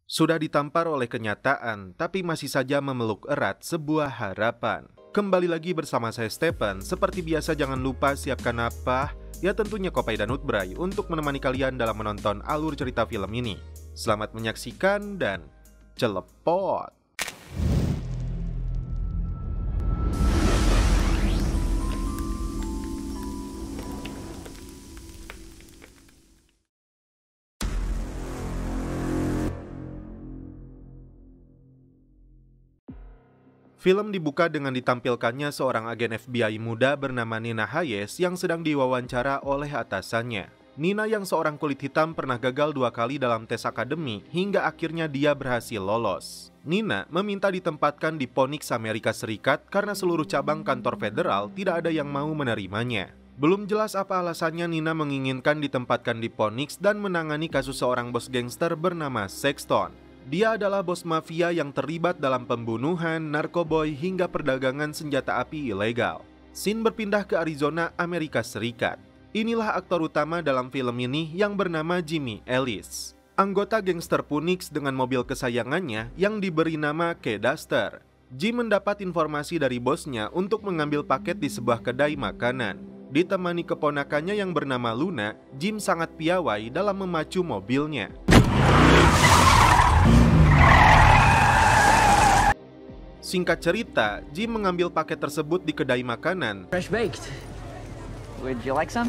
Sudah ditampar oleh kenyataan, tapi masih saja memeluk erat sebuah harapan. Kembali lagi bersama saya Stephen. Seperti biasa jangan lupa siapkan apa? Ya tentunya Kopai dan Utbray untuk menemani kalian dalam menonton alur cerita film ini. Selamat menyaksikan dan celepot! Film dibuka dengan ditampilkannya seorang agen FBI muda bernama Nina Hayes yang sedang diwawancara oleh atasannya. Nina yang seorang kulit hitam pernah gagal 2 kali dalam tes akademi hingga akhirnya dia berhasil lolos. Nina meminta ditempatkan di Phoenix, Amerika Serikat karena seluruh cabang kantor federal tidak ada yang mau menerimanya. Belum jelas apa alasannya Nina menginginkan ditempatkan di Phoenix dan menangani kasus seorang bos gangster bernama Sexton. Dia adalah bos mafia yang terlibat dalam pembunuhan, narkoboy, hingga perdagangan senjata api ilegal. Scene berpindah ke Arizona, Amerika Serikat. Inilah aktor utama dalam film ini yang bernama Jimmy Ellis. Anggota gangster Phoenix dengan mobil kesayangannya yang diberi nama K-Duster. Jim mendapat informasi dari bosnya untuk mengambil paket di sebuah kedai makanan. Ditemani keponakannya yang bernama Luna, Jim sangat piawai dalam memacu mobilnya. Singkat cerita, Jim mengambil paket tersebut di kedai makanan. Fresh baked. Would you like some?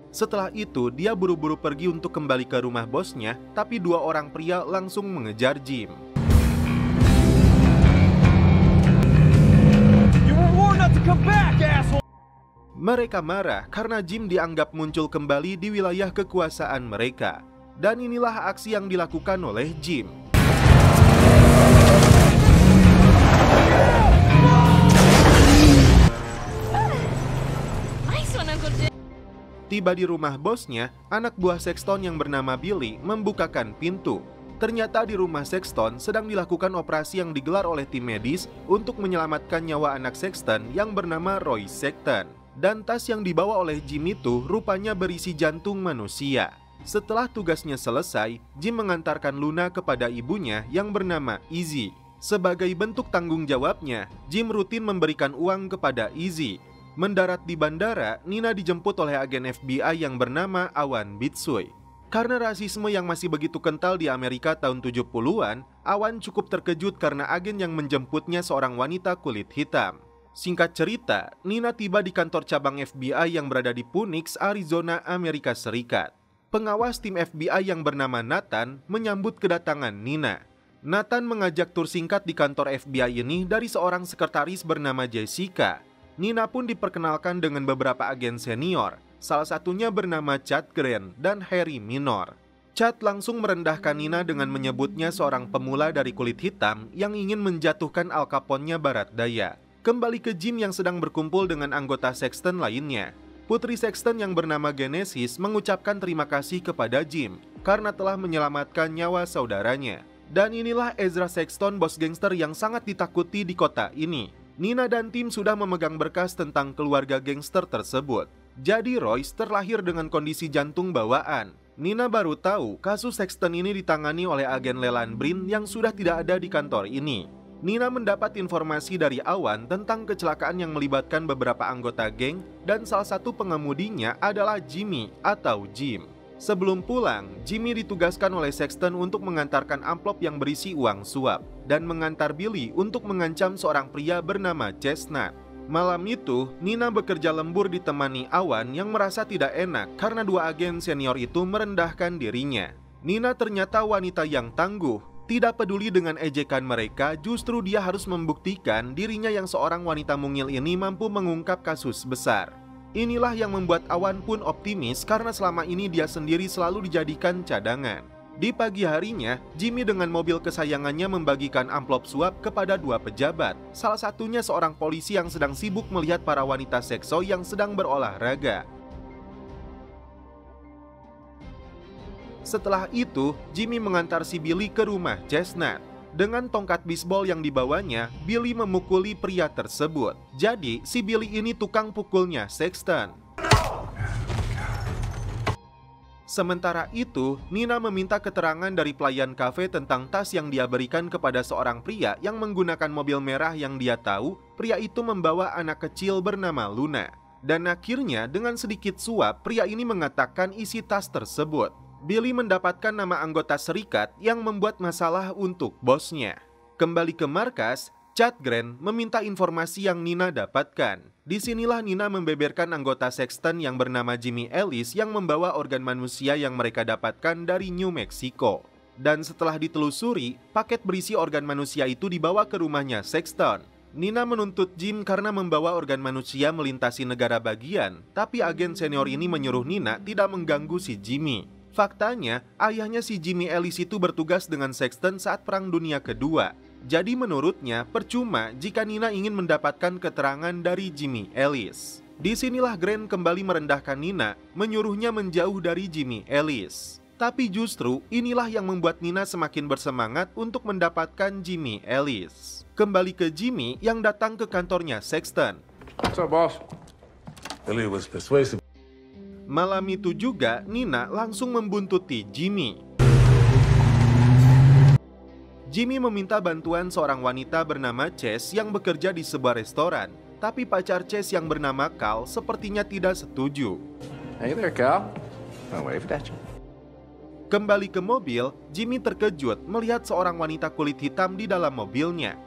Setelah itu, dia buru-buru pergi untuk kembali ke rumah bosnya, tapi 2 orang pria langsung mengejar Jim. You were warned not to come back, asshole. Mereka marah karena Jim dianggap muncul kembali di wilayah kekuasaan mereka. Dan inilah aksi yang dilakukan oleh Jim. Tiba di rumah bosnya, anak buah Sexton yang bernama Billy membukakan pintu. Ternyata di rumah Sexton sedang dilakukan operasi yang digelar oleh tim medis untuk menyelamatkan nyawa anak Sexton yang bernama Roy Sexton. Dan tas yang dibawa oleh Jim itu rupanya berisi jantung manusia. Setelah tugasnya selesai, Jim mengantarkan Luna kepada ibunya yang bernama Izzy. Sebagai bentuk tanggung jawabnya, Jim rutin memberikan uang kepada Izzy. Mendarat di bandara, Nina dijemput oleh agen FBI yang bernama Awan Bitsui. Karena rasisme yang masih begitu kental di Amerika tahun 70-an, Awan cukup terkejut karena agen yang menjemputnya seorang wanita kulit hitam. Singkat cerita, Nina tiba di kantor cabang FBI yang berada di Phoenix, Arizona, Amerika Serikat. Pengawas tim FBI yang bernama Nathan menyambut kedatangan Nina. Nathan mengajak tur singkat di kantor FBI ini dari seorang sekretaris bernama Jessica. Nina pun diperkenalkan dengan beberapa agen senior, salah satunya bernama Chad Grant dan Harry Minor. Chad langsung merendahkan Nina dengan menyebutnya seorang pemula dari kulit hitam yang ingin menjatuhkan Al Capone-nya barat daya. Kembali ke Jim yang sedang berkumpul dengan anggota Sexton lainnya. Putri Sexton yang bernama Genesis mengucapkan terima kasih kepada Jim karena telah menyelamatkan nyawa saudaranya. Dan inilah Ezra Sexton, bos gangster yang sangat ditakuti di kota ini. Nina dan tim sudah memegang berkas tentang keluarga gangster tersebut. Jadi Royce terlahir dengan kondisi jantung bawaan. Nina baru tahu kasus Sexton ini ditangani oleh agen Leland Brin yang sudah tidak ada di kantor ini. Nina mendapat informasi dari Awan tentang kecelakaan yang melibatkan beberapa anggota geng dan salah satu pengemudinya adalah Jimmy atau Jim. Sebelum pulang, Jimmy ditugaskan oleh Sexton untuk mengantarkan amplop yang berisi uang suap dan mengantar Billy untuk mengancam seorang pria bernama Chestnut. Malam itu, Nina bekerja lembur ditemani Awan yang merasa tidak enak karena 2 agen senior itu merendahkan dirinya. Nina ternyata wanita yang tangguh. Tidak peduli dengan ejekan mereka, justru dia harus membuktikan dirinya yang seorang wanita mungil ini mampu mengungkap kasus besar. Inilah yang membuat Awan pun optimis karena selama ini dia sendiri selalu dijadikan cadangan. Di pagi harinya, Jimmy dengan mobil kesayangannya membagikan amplop suap kepada 2 pejabat. Salah satunya seorang polisi yang sedang sibuk melihat para wanita sekso yang sedang berolahraga. Setelah itu, Jimmy mengantar si Billy ke rumah Chestnut. Dengan tongkat bisbol yang dibawanya, Billy memukuli pria tersebut. Jadi, si Billy ini tukang pukulnya Sexton. Sementara itu, Nina meminta keterangan dari pelayan kafe tentang tas yang dia berikan kepada seorang pria yang menggunakan mobil merah yang dia tahu pria itu membawa anak kecil bernama Luna. Dan akhirnya dengan sedikit suap, pria ini mengatakan isi tas tersebut. Billy mendapatkan nama anggota serikat yang membuat masalah untuk bosnya. Kembali ke markas, Chad Grant meminta informasi yang Nina dapatkan. Disinilah Nina membeberkan anggota Sexton yang bernama Jimmy Ellis yang membawa organ manusia yang mereka dapatkan dari New Mexico. Dan setelah ditelusuri, paket berisi organ manusia itu dibawa ke rumahnya Sexton. Nina menuntut Jim karena membawa organ manusia melintasi negara bagian, tapi agen senior ini menyuruh Nina tidak mengganggu si Jimmy. Faktanya, ayahnya si Jimmy Ellis itu bertugas dengan Sexton saat Perang Dunia Kedua. Jadi menurutnya, percuma jika Nina ingin mendapatkan keterangan dari Jimmy Ellis. Disinilah Grant kembali merendahkan Nina, menyuruhnya menjauh dari Jimmy Ellis. Tapi justru inilah yang membuat Nina semakin bersemangat untuk mendapatkan Jimmy Ellis. Kembali ke Jimmy yang datang ke kantornya Sexton. What's up, boss? Billy was persuasive. Malam itu juga Nina langsung membuntuti Jimmy. Jimmy meminta bantuan seorang wanita bernama Chase yang bekerja di sebuah restoran. Tapi pacar Chase yang bernama Cal sepertinya tidak setuju. Hey there, Cal. I'll wave at you. Kembali ke mobil, Jimmy terkejut melihat seorang wanita kulit hitam di dalam mobilnya.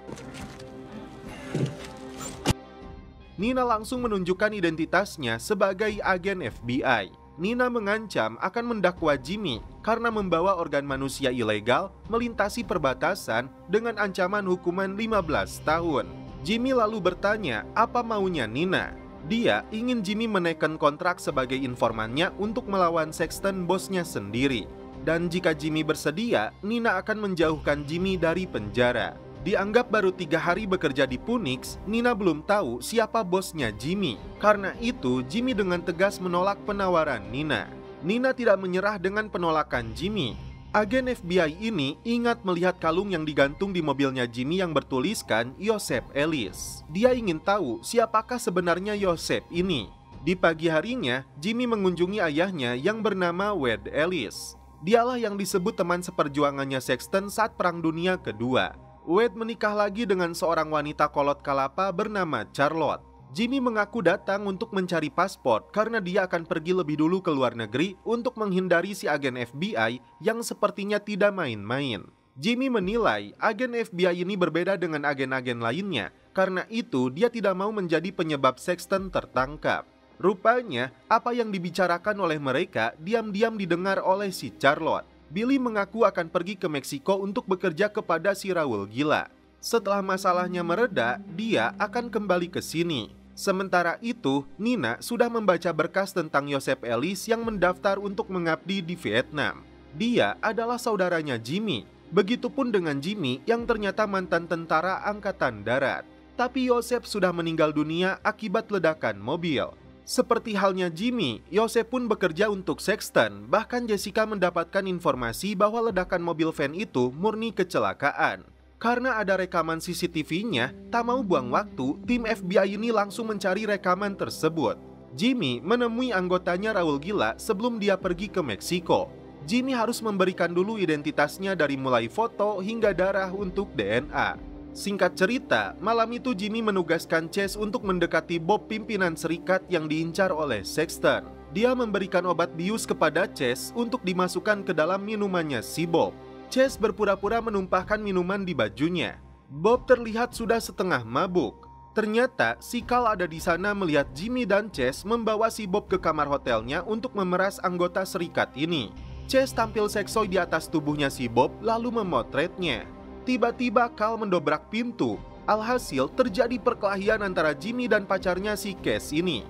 Nina langsung menunjukkan identitasnya sebagai agen FBI. Nina mengancam akan mendakwa Jimmy karena membawa organ manusia ilegal melintasi perbatasan dengan ancaman hukuman 15 tahun. Jimmy lalu bertanya apa maunya Nina. Dia ingin Jimmy menaikkan kontrak sebagai informannya untuk melawan Sexton bosnya sendiri. Dan jika Jimmy bersedia, Nina akan menjauhkan Jimmy dari penjara. Dianggap baru 3 hari bekerja di Phoenix, Nina belum tahu siapa bosnya Jimmy. Karena itu, Jimmy dengan tegas menolak penawaran Nina. Nina tidak menyerah dengan penolakan Jimmy. Agen FBI ini ingat melihat kalung yang digantung di mobilnya Jimmy yang bertuliskan Joseph Ellis. Dia ingin tahu siapakah sebenarnya Joseph ini. Di pagi harinya, Jimmy mengunjungi ayahnya yang bernama Wade Ellis. Dialah yang disebut teman seperjuangannya Sexton saat Perang Dunia Kedua. Wade menikah lagi dengan seorang wanita kolot kalapa bernama Charlotte. Jimmy mengaku datang untuk mencari paspor karena dia akan pergi lebih dulu ke luar negeri untuk menghindari si agen FBI yang sepertinya tidak main-main. Jimmy menilai agen FBI ini berbeda dengan agen-agen lainnya, karena itu dia tidak mau menjadi penyebab Sexton tertangkap. Rupanya, apa yang dibicarakan oleh mereka diam-diam didengar oleh si Charlotte. Billy mengaku akan pergi ke Meksiko untuk bekerja kepada si Raul gila. Setelah masalahnya mereda, dia akan kembali ke sini. Sementara itu, Nina sudah membaca berkas tentang Joseph Ellis yang mendaftar untuk mengabdi di Vietnam. Dia adalah saudaranya Jimmy. Begitupun dengan Jimmy yang ternyata mantan tentara angkatan darat. Tapi Joseph sudah meninggal dunia akibat ledakan mobil. Seperti halnya Jimmy, Joseph pun bekerja untuk Sexton. Bahkan Jessica mendapatkan informasi bahwa ledakan mobil van itu murni kecelakaan. Karena ada rekaman CCTV-nya, tak mau buang waktu, tim FBI ini langsung mencari rekaman tersebut. Jimmy menemui anggotanya Raul gila sebelum dia pergi ke Meksiko. Jimmy harus memberikan dulu identitasnya dari mulai foto hingga darah untuk DNA. Singkat cerita, malam itu Jimmy menugaskan Chase untuk mendekati Bob pimpinan serikat yang diincar oleh Sexton. Dia memberikan obat bius kepada Chase untuk dimasukkan ke dalam minumannya si Bob. Chase berpura-pura menumpahkan minuman di bajunya. Bob terlihat sudah setengah mabuk. Ternyata si Cal ada di sana melihat Jimmy dan Chase membawa si Bob ke kamar hotelnya untuk memeras anggota serikat ini. Chase tampil seksoi di atas tubuhnya si Bob lalu memotretnya. Tiba-tiba Cal mendobrak pintu. Alhasil terjadi perkelahian antara Jimmy dan pacarnya si Cass ini.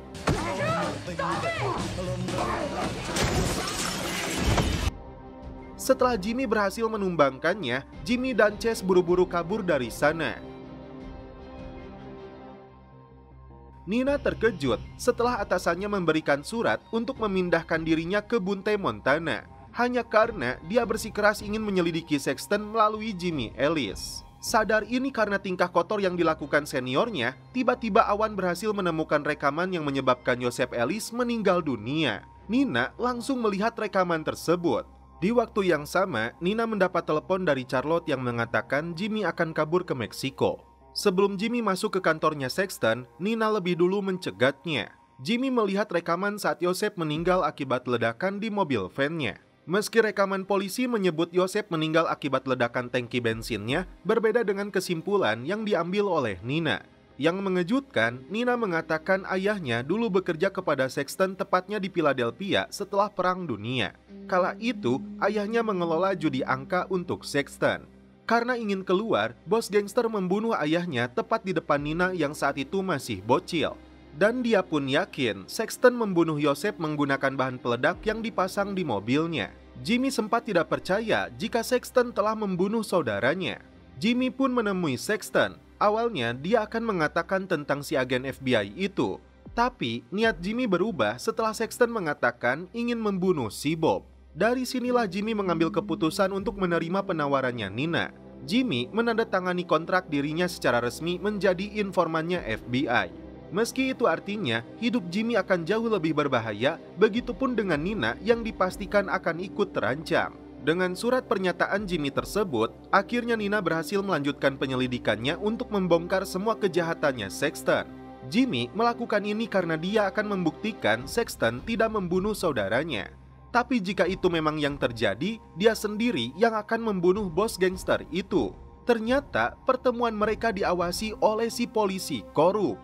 Setelah Jimmy berhasil menumbangkannya, Jimmy dan Chase buru-buru kabur dari sana. Nina terkejut setelah atasannya memberikan surat untuk memindahkan dirinya ke Butte, Montana. Hanya karena dia bersikeras ingin menyelidiki Sexton melalui Jimmy Ellis. Sadar ini karena tingkah kotor yang dilakukan seniornya, tiba-tiba Awan berhasil menemukan rekaman yang menyebabkan Joseph Ellis meninggal dunia. Nina langsung melihat rekaman tersebut. Di waktu yang sama, Nina mendapat telepon dari Charlotte yang mengatakan Jimmy akan kabur ke Meksiko. Sebelum Jimmy masuk ke kantornya Sexton, Nina lebih dulu mencegatnya. Jimmy melihat rekaman saat Joseph meninggal akibat ledakan di mobil van-nya. Meski rekaman polisi menyebut Joseph meninggal akibat ledakan tangki bensinnya, berbeda dengan kesimpulan yang diambil oleh Nina. Yang mengejutkan, Nina mengatakan ayahnya dulu bekerja kepada Sexton tepatnya di Philadelphia setelah Perang Dunia. Kala itu, ayahnya mengelola judi angka untuk Sexton. Karena ingin keluar, bos gangster membunuh ayahnya tepat di depan Nina yang saat itu masih bocil. Dan dia pun yakin Sexton membunuh Joseph menggunakan bahan peledak yang dipasang di mobilnya. Jimmy sempat tidak percaya jika Sexton telah membunuh saudaranya. Jimmy pun menemui Sexton. Awalnya dia akan mengatakan tentang si agen FBI itu. Tapi niat Jimmy berubah setelah Sexton mengatakan ingin membunuh si Bob. Dari sinilah Jimmy mengambil keputusan untuk menerima penawarannya Nina. Jimmy menandatangani kontrak dirinya secara resmi menjadi informannya FBI. Meski itu artinya hidup Jimmy akan jauh lebih berbahaya, begitupun dengan Nina yang dipastikan akan ikut terancam. Dengan surat pernyataan Jimmy tersebut, akhirnya Nina berhasil melanjutkan penyelidikannya untuk membongkar semua kejahatannya Sexton. Jimmy melakukan ini karena dia akan membuktikan Sexton tidak membunuh saudaranya. Tapi jika itu memang yang terjadi, dia sendiri yang akan membunuh bos gangster itu. Ternyata pertemuan mereka diawasi oleh si polisi korup.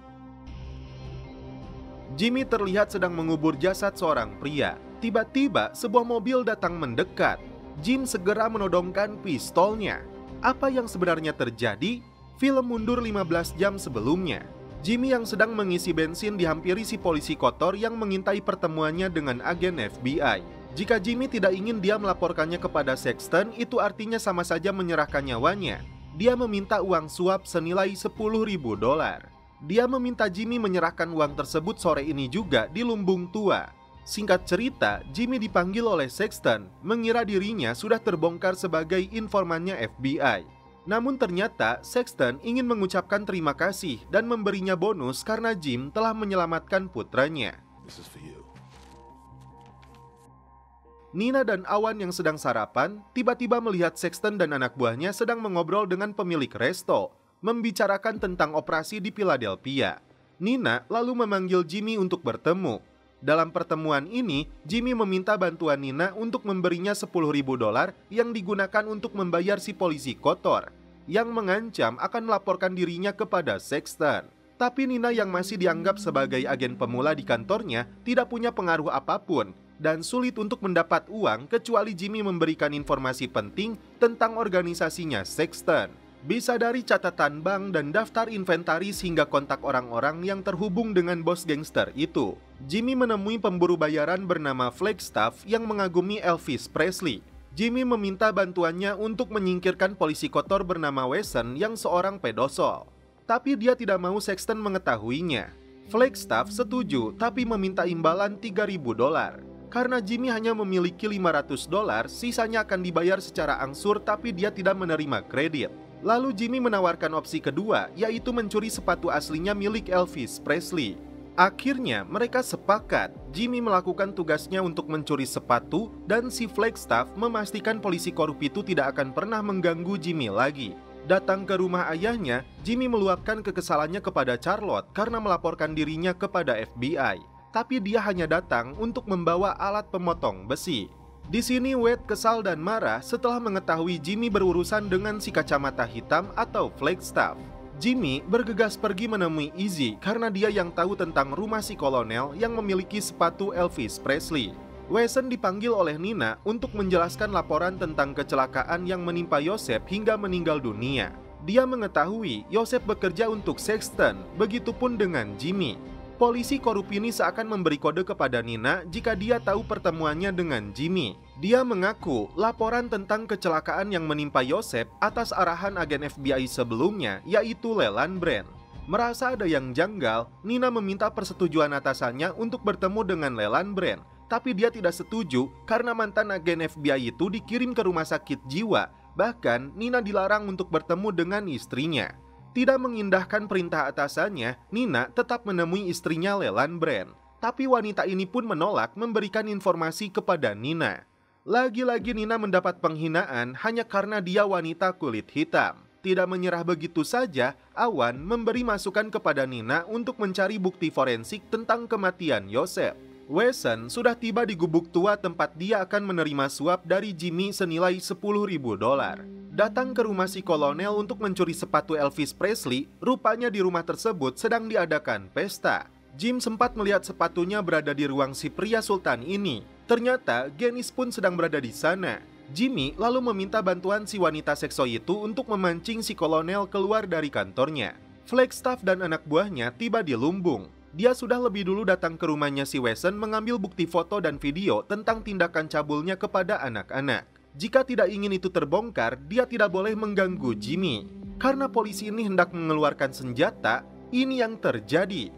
Jimmy terlihat sedang mengubur jasad seorang pria. Tiba-tiba sebuah mobil datang mendekat. Jim segera menodongkan pistolnya. Apa yang sebenarnya terjadi? Film mundur 15 jam sebelumnya. Jimmy yang sedang mengisi bensin dihampiri si polisi kotor yang mengintai pertemuannya dengan agen FBI. Jika Jimmy tidak ingin dia melaporkannya kepada Sexton, itu artinya sama saja menyerahkan nyawanya. Dia meminta uang suap senilai $10.000. Dia meminta Jimmy menyerahkan uang tersebut sore ini juga di Lumbung Tua. Singkat cerita, Jimmy dipanggil oleh Sexton, mengira dirinya sudah terbongkar sebagai informannya FBI. Namun ternyata Sexton ingin mengucapkan terima kasih dan memberinya bonus karena Jim telah menyelamatkan putranya. This is for you. Nina dan Awan yang sedang sarapan, tiba-tiba melihat Sexton dan anak buahnya sedang mengobrol dengan pemilik resto, membicarakan tentang operasi di Philadelphia. Nina lalu memanggil Jimmy untuk bertemu. Dalam pertemuan ini, Jimmy meminta bantuan Nina untuk memberinya $10.000 yang digunakan untuk membayar si polisi kotor, yang mengancam akan melaporkan dirinya kepada Sexton. Tapi Nina yang masih dianggap sebagai agen pemula di kantornya tidak punya pengaruh apapun dan sulit untuk mendapat uang kecuali Jimmy memberikan informasi penting tentang organisasinya Sexton. Bisa dari catatan bank dan daftar inventaris hingga kontak orang-orang yang terhubung dengan bos gangster itu. Jimmy menemui pemburu bayaran bernama Flagstaff yang mengagumi Elvis Presley. Jimmy meminta bantuannya untuk menyingkirkan polisi kotor bernama Wesson yang seorang pedofil. Tapi dia tidak mau Sexton mengetahuinya. Flagstaff setuju tapi meminta imbalan $3.000. Karena Jimmy hanya memiliki $500, sisanya akan dibayar secara angsur tapi dia tidak menerima kredit. Lalu Jimmy menawarkan opsi kedua, yaitu mencuri sepatu aslinya milik Elvis Presley. Akhirnya mereka sepakat, Jimmy melakukan tugasnya untuk mencuri sepatu dan si Flagstaff memastikan polisi korup itu tidak akan pernah mengganggu Jimmy lagi. Datang ke rumah ayahnya, Jimmy meluapkan kekesalannya kepada Charlotte karena melaporkan dirinya kepada FBI. Tapi dia hanya datang untuk membawa alat pemotong besi. Di sini Wade kesal dan marah setelah mengetahui Jimmy berurusan dengan si kacamata hitam atau Flagstaff. Jimmy bergegas pergi menemui Izzy karena dia yang tahu tentang rumah si kolonel yang memiliki sepatu Elvis Presley. Wesson dipanggil oleh Nina untuk menjelaskan laporan tentang kecelakaan yang menimpa Joseph hingga meninggal dunia. Dia mengetahui Joseph bekerja untuk Sexton, begitupun dengan Jimmy. Polisi korup ini seakan memberi kode kepada Nina jika dia tahu pertemuannya dengan Jimmy. Dia mengaku laporan tentang kecelakaan yang menimpa Joseph atas arahan agen FBI sebelumnya, yaitu Leland Brand. Merasa ada yang janggal, Nina meminta persetujuan atasannya untuk bertemu dengan Leland Brand. Tapi dia tidak setuju karena mantan agen FBI itu dikirim ke rumah sakit jiwa Bahkan, Nina dilarang untuk bertemu dengan istrinya. Tidak mengindahkan perintah atasannya, Nina tetap menemui istrinya Leland Brand. Tapi wanita ini pun menolak memberikan informasi kepada Nina. Lagi-lagi Nina mendapat penghinaan hanya karena dia wanita kulit hitam. Tidak menyerah begitu saja, Awan memberi masukan kepada Nina untuk mencari bukti forensik tentang kematian Joseph. Wesson sudah tiba di gubuk tua tempat dia akan menerima suap dari Jimmy senilai $10.000. Datang ke rumah si kolonel untuk mencuri sepatu Elvis Presley, rupanya di rumah tersebut sedang diadakan pesta. Jim sempat melihat sepatunya berada di ruang si pria sultan ini. Ternyata Genis pun sedang berada di sana. Jimmy lalu meminta bantuan si wanita sekso itu untuk memancing si kolonel keluar dari kantornya. Flagstaff dan anak buahnya tiba di lumbung. Dia sudah lebih dulu datang ke rumahnya si Wesson mengambil bukti foto dan video tentang tindakan cabulnya kepada anak-anak. Jika tidak ingin itu terbongkar, dia tidak boleh mengganggu Jimmy. Karena polisi ini hendak mengeluarkan senjata, ini yang terjadi.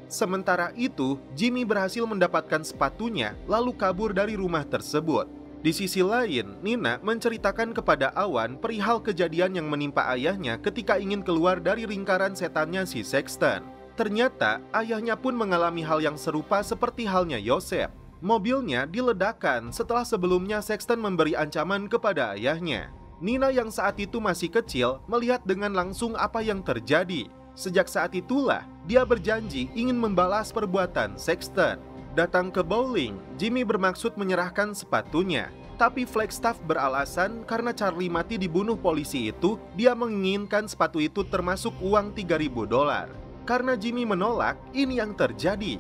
Sementara itu, Jimmy berhasil mendapatkan sepatunya lalu kabur dari rumah tersebut. Di sisi lain, Nina menceritakan kepada Awan perihal kejadian yang menimpa ayahnya ketika ingin keluar dari lingkaran setannya si Sexton. Ternyata, ayahnya pun mengalami hal yang serupa seperti halnya Joseph. Mobilnya diledakkan setelah sebelumnya Sexton memberi ancaman kepada ayahnya. Nina yang saat itu masih kecil melihat dengan langsung apa yang terjadi. Sejak saat itulah, dia berjanji ingin membalas perbuatan Sexton. Datang ke bowling, Jimmy bermaksud menyerahkan sepatunya. Tapi Flagstaff beralasan karena Charlie mati dibunuh polisi itu, dia menginginkan sepatu itu termasuk uang $3.000. Karena Jimmy menolak, ini yang terjadi.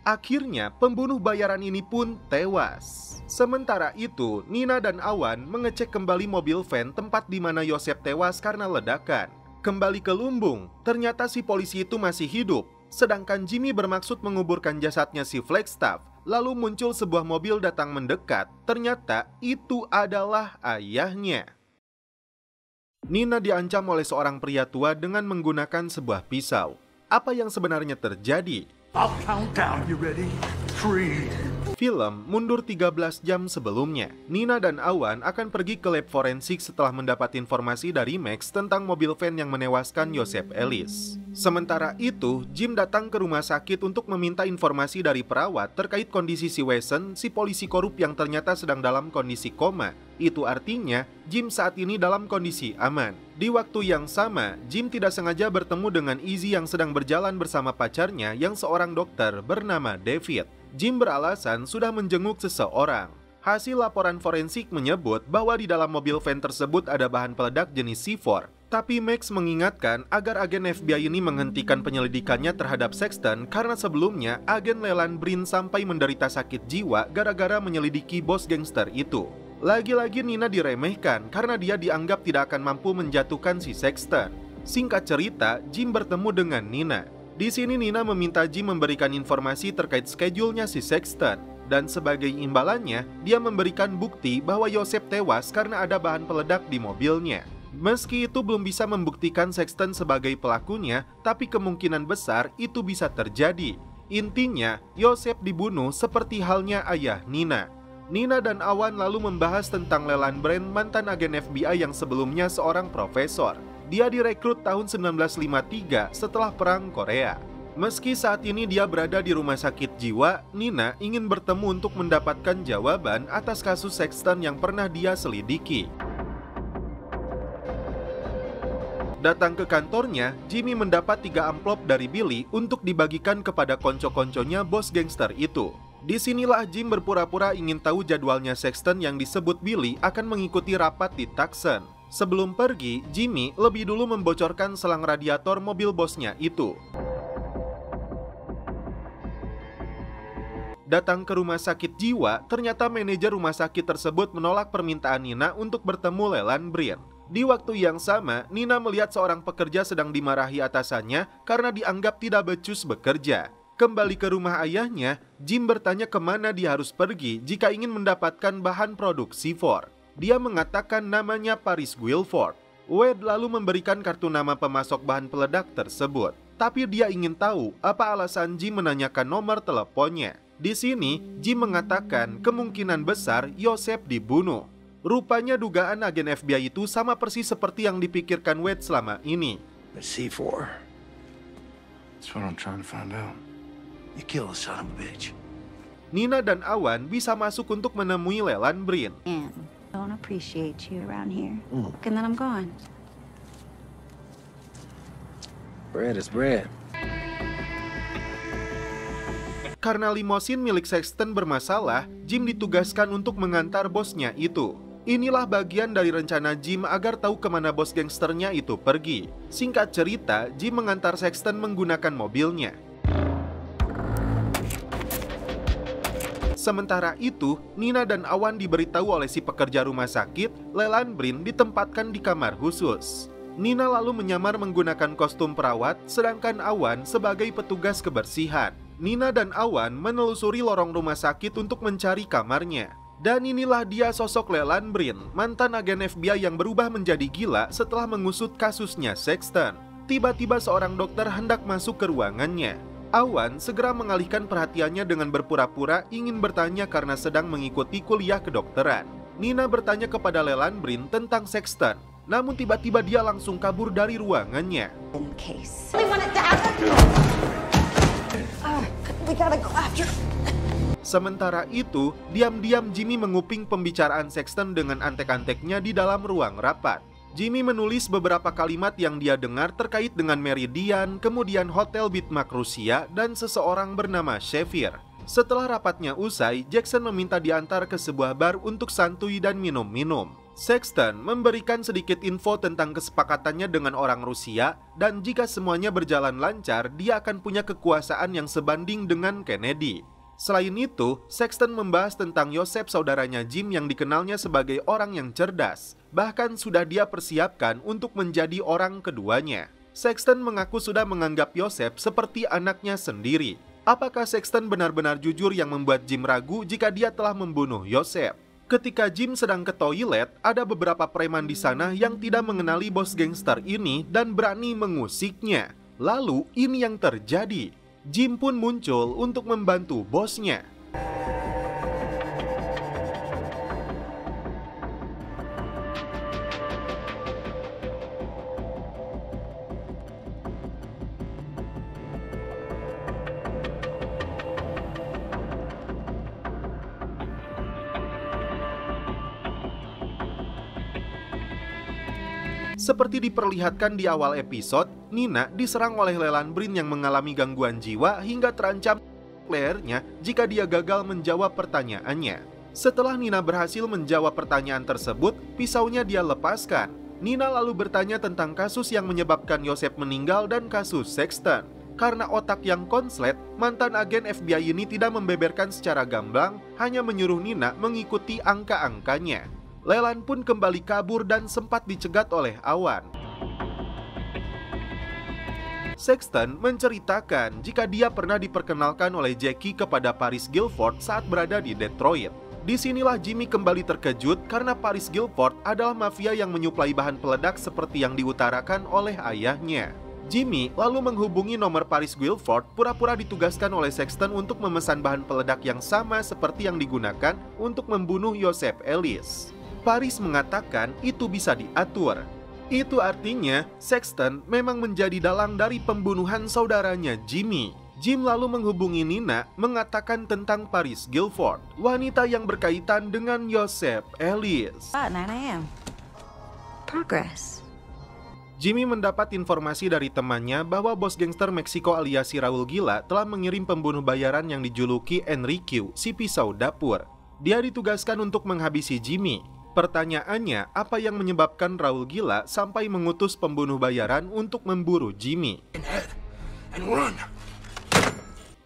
Akhirnya, pembunuh bayaran ini pun tewas. Sementara itu, Nina dan Awan mengecek kembali mobil van tempat di mana Joseph tewas karena ledakan. Kembali ke lumbung, ternyata si polisi itu masih hidup. Sedangkan Jimmy bermaksud menguburkan jasadnya si Flagstaff. Lalu muncul sebuah mobil datang mendekat. Ternyata itu adalah ayahnya. Nina diancam oleh seorang pria tua dengan menggunakan sebuah pisau. Apa yang sebenarnya terjadi? I'll count down. You ready? 3. Film mundur 13 jam sebelumnya. Nina dan Awan akan pergi ke lab forensik setelah mendapat informasi dari Max tentang mobil van yang menewaskan Joseph Ellis. Sementara itu, Jim datang ke rumah sakit untuk meminta informasi dari perawat terkait kondisi si Wesson, si polisi korup yang ternyata sedang dalam kondisi koma. Itu artinya, Jim saat ini dalam kondisi aman. Di waktu yang sama, Jim tidak sengaja bertemu dengan Izzy yang sedang berjalan bersama pacarnya yang seorang dokter bernama David. Jim beralasan sudah menjenguk seseorang. Hasil laporan forensik menyebut bahwa di dalam mobil van tersebut ada bahan peledak jenis C4. Tapi Max mengingatkan agar agen FBI ini menghentikan penyelidikannya terhadap Sexton karena sebelumnya agen Leland Brand sampai menderita sakit jiwa gara-gara menyelidiki bos gangster itu. Lagi-lagi Nina diremehkan karena dia dianggap tidak akan mampu menjatuhkan si Sexton. Singkat cerita, Jim bertemu dengan Nina. Di sini Nina meminta Jim memberikan informasi terkait schedule-nya si Sexton. Dan sebagai imbalannya, dia memberikan bukti bahwa Joseph tewas karena ada bahan peledak di mobilnya. Meski itu belum bisa membuktikan Sexton sebagai pelakunya, tapi kemungkinan besar itu bisa terjadi. Intinya, Joseph dibunuh seperti halnya ayah Nina. Nina dan Awan lalu membahas tentang Leland Brand, mantan agen FBI yang sebelumnya seorang profesor. Dia direkrut tahun 1953 setelah Perang Korea. Meski saat ini dia berada di rumah sakit jiwa, Nina ingin bertemu untuk mendapatkan jawaban atas kasus Sexton yang pernah dia selidiki. Datang ke kantornya, Jimmy mendapat 3 amplop dari Billy untuk dibagikan kepada konco-konconya bos gangster itu. Disinilah Jim berpura-pura ingin tahu jadwalnya Sexton yang disebut Billy akan mengikuti rapat di Tucson. Sebelum pergi, Jimmy lebih dulu membocorkan selang radiator mobil bosnya itu. Datang ke rumah sakit jiwa, ternyata manajer rumah sakit tersebut menolak permintaan Nina untuk bertemu Leland Brand. Di waktu yang sama, Nina melihat seorang pekerja sedang dimarahi atasannya karena dianggap tidak becus bekerja. Kembali ke rumah ayahnya, Jim bertanya kemana dia harus pergi jika ingin mendapatkan bahan produk C4. Dia mengatakan namanya Paris Guilford. Wade lalu memberikan kartu nama pemasok bahan peledak tersebut. Tapi dia ingin tahu apa alasan Jim menanyakan nomor teleponnya. Di sini, Jim mengatakan kemungkinan besar Yosef dibunuh. Rupanya dugaan agen FBI itu sama persis seperti yang dipikirkan Wade selama ini. But C4. That's what I'm trying to find out. You kill a son of a bitch. Nina dan Awan bisa masuk untuk menemui Leland Brin. And don't appreciate you around here. And then I'm gone. Bread is bread. Karena limosin milik Sexton bermasalah, Jim ditugaskan untuk mengantar bosnya itu. Inilah bagian dari rencana Jim agar tahu kemana bos gangsternya itu pergi. Singkat cerita, Jim mengantar Sexton menggunakan mobilnya. Sementara itu, Nina dan Awan diberitahu oleh si pekerja rumah sakit, Leland Brin ditempatkan di kamar khusus. Nina lalu menyamar menggunakan kostum perawat, sedangkan Awan sebagai petugas kebersihan. Nina dan Awan menelusuri lorong rumah sakit untuk mencari kamarnya. Dan inilah dia sosok Leland Brin, mantan agen FBI yang berubah menjadi gila setelah mengusut kasusnya Sexton. Tiba-tiba seorang dokter hendak masuk ke ruangannya. Awan segera mengalihkan perhatiannya dengan berpura-pura ingin bertanya karena sedang mengikuti kuliah kedokteran. Nina bertanya kepada Leland Brin tentang Sexton, namun tiba-tiba dia langsung kabur dari ruangannya. In case. We gotta go after. Sementara itu, diam-diam Jimmy menguping pembicaraan Sexton dengan antek-anteknya di dalam ruang rapat. Jimmy menulis beberapa kalimat yang dia dengar terkait dengan Meridian, kemudian Hotel Bitmark Rusia, dan seseorang bernama Shafir. Setelah rapatnya usai, Jackson meminta diantar ke sebuah bar untuk santuy dan minum-minum. Sexton memberikan sedikit info tentang kesepakatannya dengan orang Rusia, dan jika semuanya berjalan lancar, dia akan punya kekuasaan yang sebanding dengan Kennedy. Selain itu, Sexton membahas tentang Yosef, saudaranya Jim yang dikenalnya sebagai orang yang cerdas. Bahkan sudah dia persiapkan untuk menjadi orang keduanya. Sexton mengaku sudah menganggap Yosef seperti anaknya sendiri. Apakah Sexton benar-benar jujur yang membuat Jim ragu jika dia telah membunuh Yosef? Ketika Jim sedang ke toilet, ada beberapa preman di sana yang tidak mengenali bos gangster ini dan berani mengusiknya. Lalu ini yang terjadi. Jim pun muncul untuk membantu bosnya. Seperti diperlihatkan di awal episode, Nina diserang oleh Leland Brin yang mengalami gangguan jiwa hingga terancam lehernya jika dia gagal menjawab pertanyaannya. Setelah Nina berhasil menjawab pertanyaan tersebut, pisaunya dia lepaskan. Nina lalu bertanya tentang kasus yang menyebabkan Yosef meninggal dan kasus Sexton. Karena otak yang konslet, mantan agen FBI ini tidak membeberkan secara gamblang, hanya menyuruh Nina mengikuti angka-angkanya. Leland pun kembali kabur dan sempat dicegat oleh Awan. Sexton menceritakan jika dia pernah diperkenalkan oleh Jackie kepada Paris Guilford saat berada di Detroit. Disinilah Jimmy kembali terkejut karena Paris Guilford adalah mafia yang menyuplai bahan peledak seperti yang diutarakan oleh ayahnya. Jimmy lalu menghubungi nomor Paris Guilford, pura-pura ditugaskan oleh Sexton untuk memesan bahan peledak yang sama seperti yang digunakan untuk membunuh Yosef Ellis. Paris mengatakan itu bisa diatur. Itu artinya Sexton memang menjadi dalang dari pembunuhan saudaranya Jimmy. Jim lalu menghubungi Nina mengatakan tentang Paris Guilford, wanita yang berkaitan dengan Yosef Ellis. 9 a.m. Progress. Jimmy mendapat informasi dari temannya bahwa bos gangster Meksiko alias si Raul Gila telah mengirim pembunuh bayaran yang dijuluki Enrique, si pisau dapur. Dia ditugaskan untuk menghabisi Jimmy. Pertanyaannya, apa yang menyebabkan Raul Gila sampai mengutus pembunuh bayaran untuk memburu Jimmy?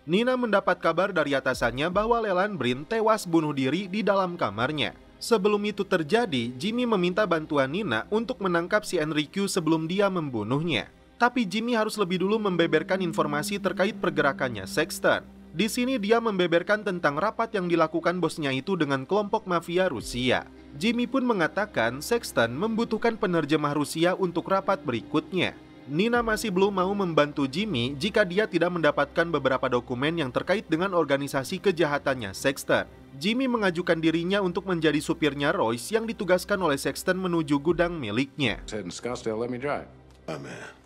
Nina mendapat kabar dari atasannya bahwa Leland Brin tewas bunuh diri di dalam kamarnya. Sebelum itu terjadi, Jimmy meminta bantuan Nina untuk menangkap si Enrique sebelum dia membunuhnya. Tapi Jimmy harus lebih dulu membeberkan informasi terkait pergerakannya Sexton. Di sini dia membeberkan tentang rapat yang dilakukan bosnya itu dengan kelompok mafia Rusia. Jimmy pun mengatakan Sexton membutuhkan penerjemah Rusia untuk rapat berikutnya. Nina masih belum mau membantu Jimmy jika dia tidak mendapatkan beberapa dokumen yang terkait dengan organisasi kejahatannya Sexton. Jimmy mengajukan dirinya untuk menjadi supirnya Royce yang ditugaskan oleh Sexton menuju gudang miliknya. Heading to Scottsdale, let me drive. My man.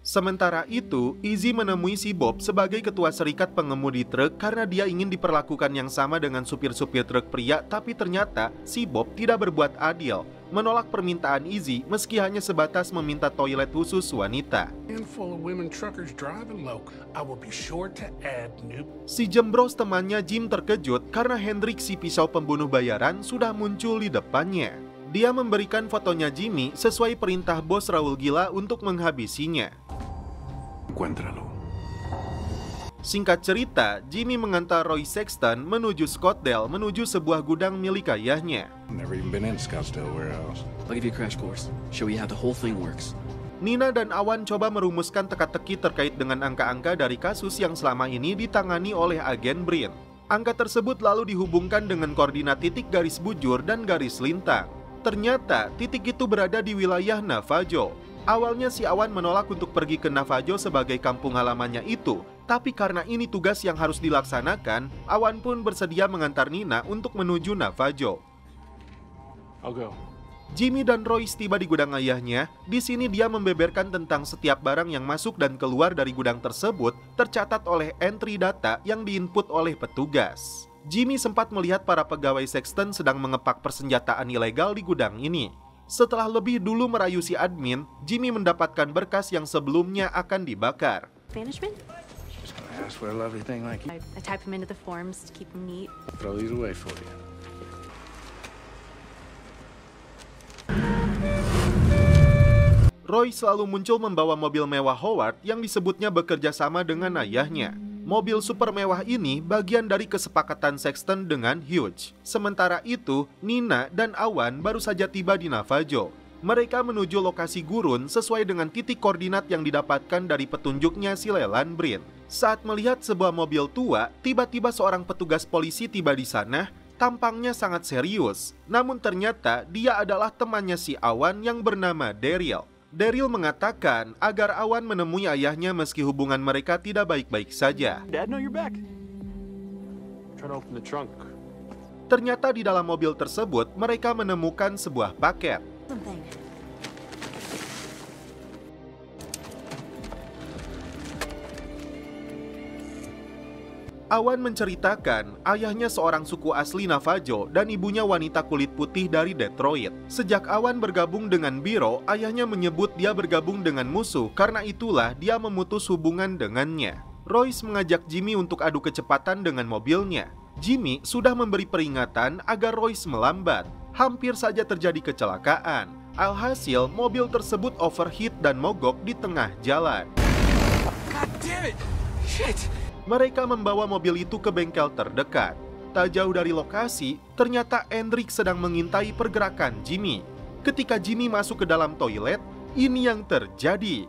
Sementara itu, Izzy menemui si Bob sebagai ketua serikat pengemudi truk karena dia ingin diperlakukan yang sama dengan supir-supir truk pria, tapi ternyata si Bob tidak berbuat adil, menolak permintaan Izzy meski hanya sebatas meminta toilet khusus wanita. Handful of women truckers driving low. I will be sure to add new. Si Jembros temannya Jim terkejut karena Hendrik si pisau pembunuh bayaran sudah muncul di depannya. Dia memberikan fotonya Jimmy sesuai perintah bos Raul Gila untuk menghabisinya. Encuéntralo. Singkat cerita, Jimmy mengantar Roy Sexton menuju Scottsdale menuju sebuah gudang milik ayahnya. Never even been in Scottsdale warehouse. I'll give you a crash course. Show you how the whole thing works. Nina dan Awan coba merumuskan teka-teki terkait dengan angka-angka dari kasus yang selama ini ditangani oleh agen Brin. Angka tersebut lalu dihubungkan dengan koordinat titik garis bujur dan garis lintang. Ternyata titik itu berada di wilayah Navajo. Awalnya si Awan menolak untuk pergi ke Navajo sebagai kampung halamannya itu, tapi karena ini tugas yang harus dilaksanakan, Awan pun bersedia mengantar Nina untuk menuju Navajo. I'll go. Jimmy dan Royce tiba di gudang ayahnya. Di sini dia membeberkan tentang setiap barang yang masuk dan keluar dari gudang tersebut tercatat oleh entry data yang diinput oleh petugas. Jimmy sempat melihat para pegawai Sexton sedang mengepak persenjataan ilegal di gudang ini. Setelah lebih dulu merayu si admin, Jimmy mendapatkan berkas yang sebelumnya akan dibakar. Management? Just gonna ask for a lovely thing like you. I type them into the forms to keep them neat. Throw these away for you. Roy selalu muncul membawa mobil mewah Howard yang disebutnya bekerja sama dengan ayahnya. Mobil super mewah ini bagian dari kesepakatan Sexton dengan Hughes. Sementara itu, Nina dan Awan baru saja tiba di Navajo. Mereka menuju lokasi gurun sesuai dengan titik koordinat yang didapatkan dari petunjuknya si Leland Brin. Saat melihat sebuah mobil tua, tiba-tiba seorang petugas polisi tiba di sana. Tampangnya sangat serius, namun ternyata dia adalah temannya si Awan yang bernama Daryl. Daryl mengatakan agar Awan menemui ayahnya meski hubungan mereka tidak baik-baik saja. Dad, know you're back. Trying to open the trunk. Ternyata di dalam mobil tersebut mereka menemukan sebuah paket. Something. Awan menceritakan ayahnya seorang suku asli Navajo dan ibunya wanita kulit putih dari Detroit. Sejak Awan bergabung dengan Biro, ayahnya menyebut dia bergabung dengan musuh, karena itulah dia memutus hubungan dengannya. Royce mengajak Jimmy untuk adu kecepatan dengan mobilnya. Jimmy sudah memberi peringatan agar Royce melambat. Hampir saja terjadi kecelakaan. Alhasil, mobil tersebut overheat dan mogok di tengah jalan. God damn it! Shit! Mereka membawa mobil itu ke bengkel terdekat. Tak jauh dari lokasi, ternyata Hendrik sedang mengintai pergerakan Jimmy. Ketika Jimmy masuk ke dalam toilet, ini yang terjadi.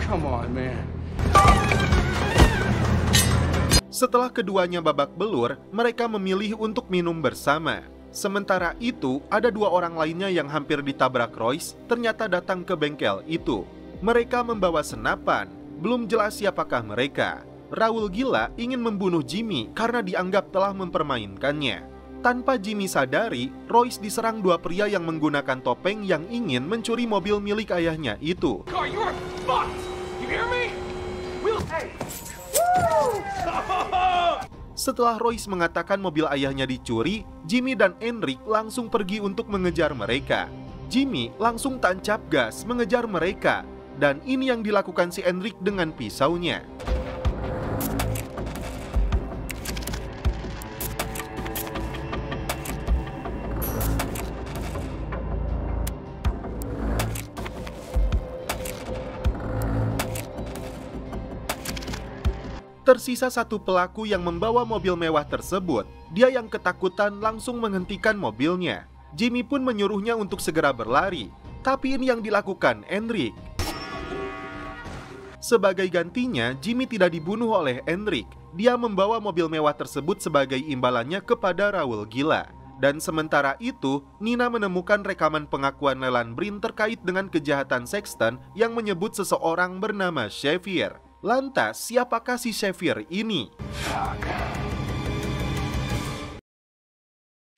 Come on, man. Setelah keduanya babak belur, mereka memilih untuk minum bersama. Sementara itu, ada dua orang lainnya yang hampir ditabrak Royce, ternyata datang ke bengkel itu. Mereka membawa senapan, belum jelas siapakah mereka. Raul Gila ingin membunuh Jimmy karena dianggap telah mempermainkannya. Tanpa Jimmy sadari, Royce diserang dua pria yang menggunakan topeng yang ingin mencuri mobil milik ayahnya itu. Car, you're fucked! You hear me? We'll... Hey! Setelah Royce mengatakan mobil ayahnya dicuri, Jimmy dan Hendrik langsung pergi untuk mengejar mereka. Jimmy langsung tancap gas mengejar mereka, dan ini yang dilakukan si Hendrik dengan pisaunya. Tersisa satu pelaku yang membawa mobil mewah tersebut. Dia yang ketakutan langsung menghentikan mobilnya. Jimmy pun menyuruhnya untuk segera berlari. Tapi ini yang dilakukan Enric. Sebagai gantinya, Jimmy tidak dibunuh oleh Enric. Dia membawa mobil mewah tersebut sebagai imbalannya kepada Raul gila. Dan sementara itu, Nina menemukan rekaman pengakuan Leland Brin terkait dengan kejahatan Sexton yang menyebut seseorang bernama Xavier. Lantas, siapakah si Xavier ini?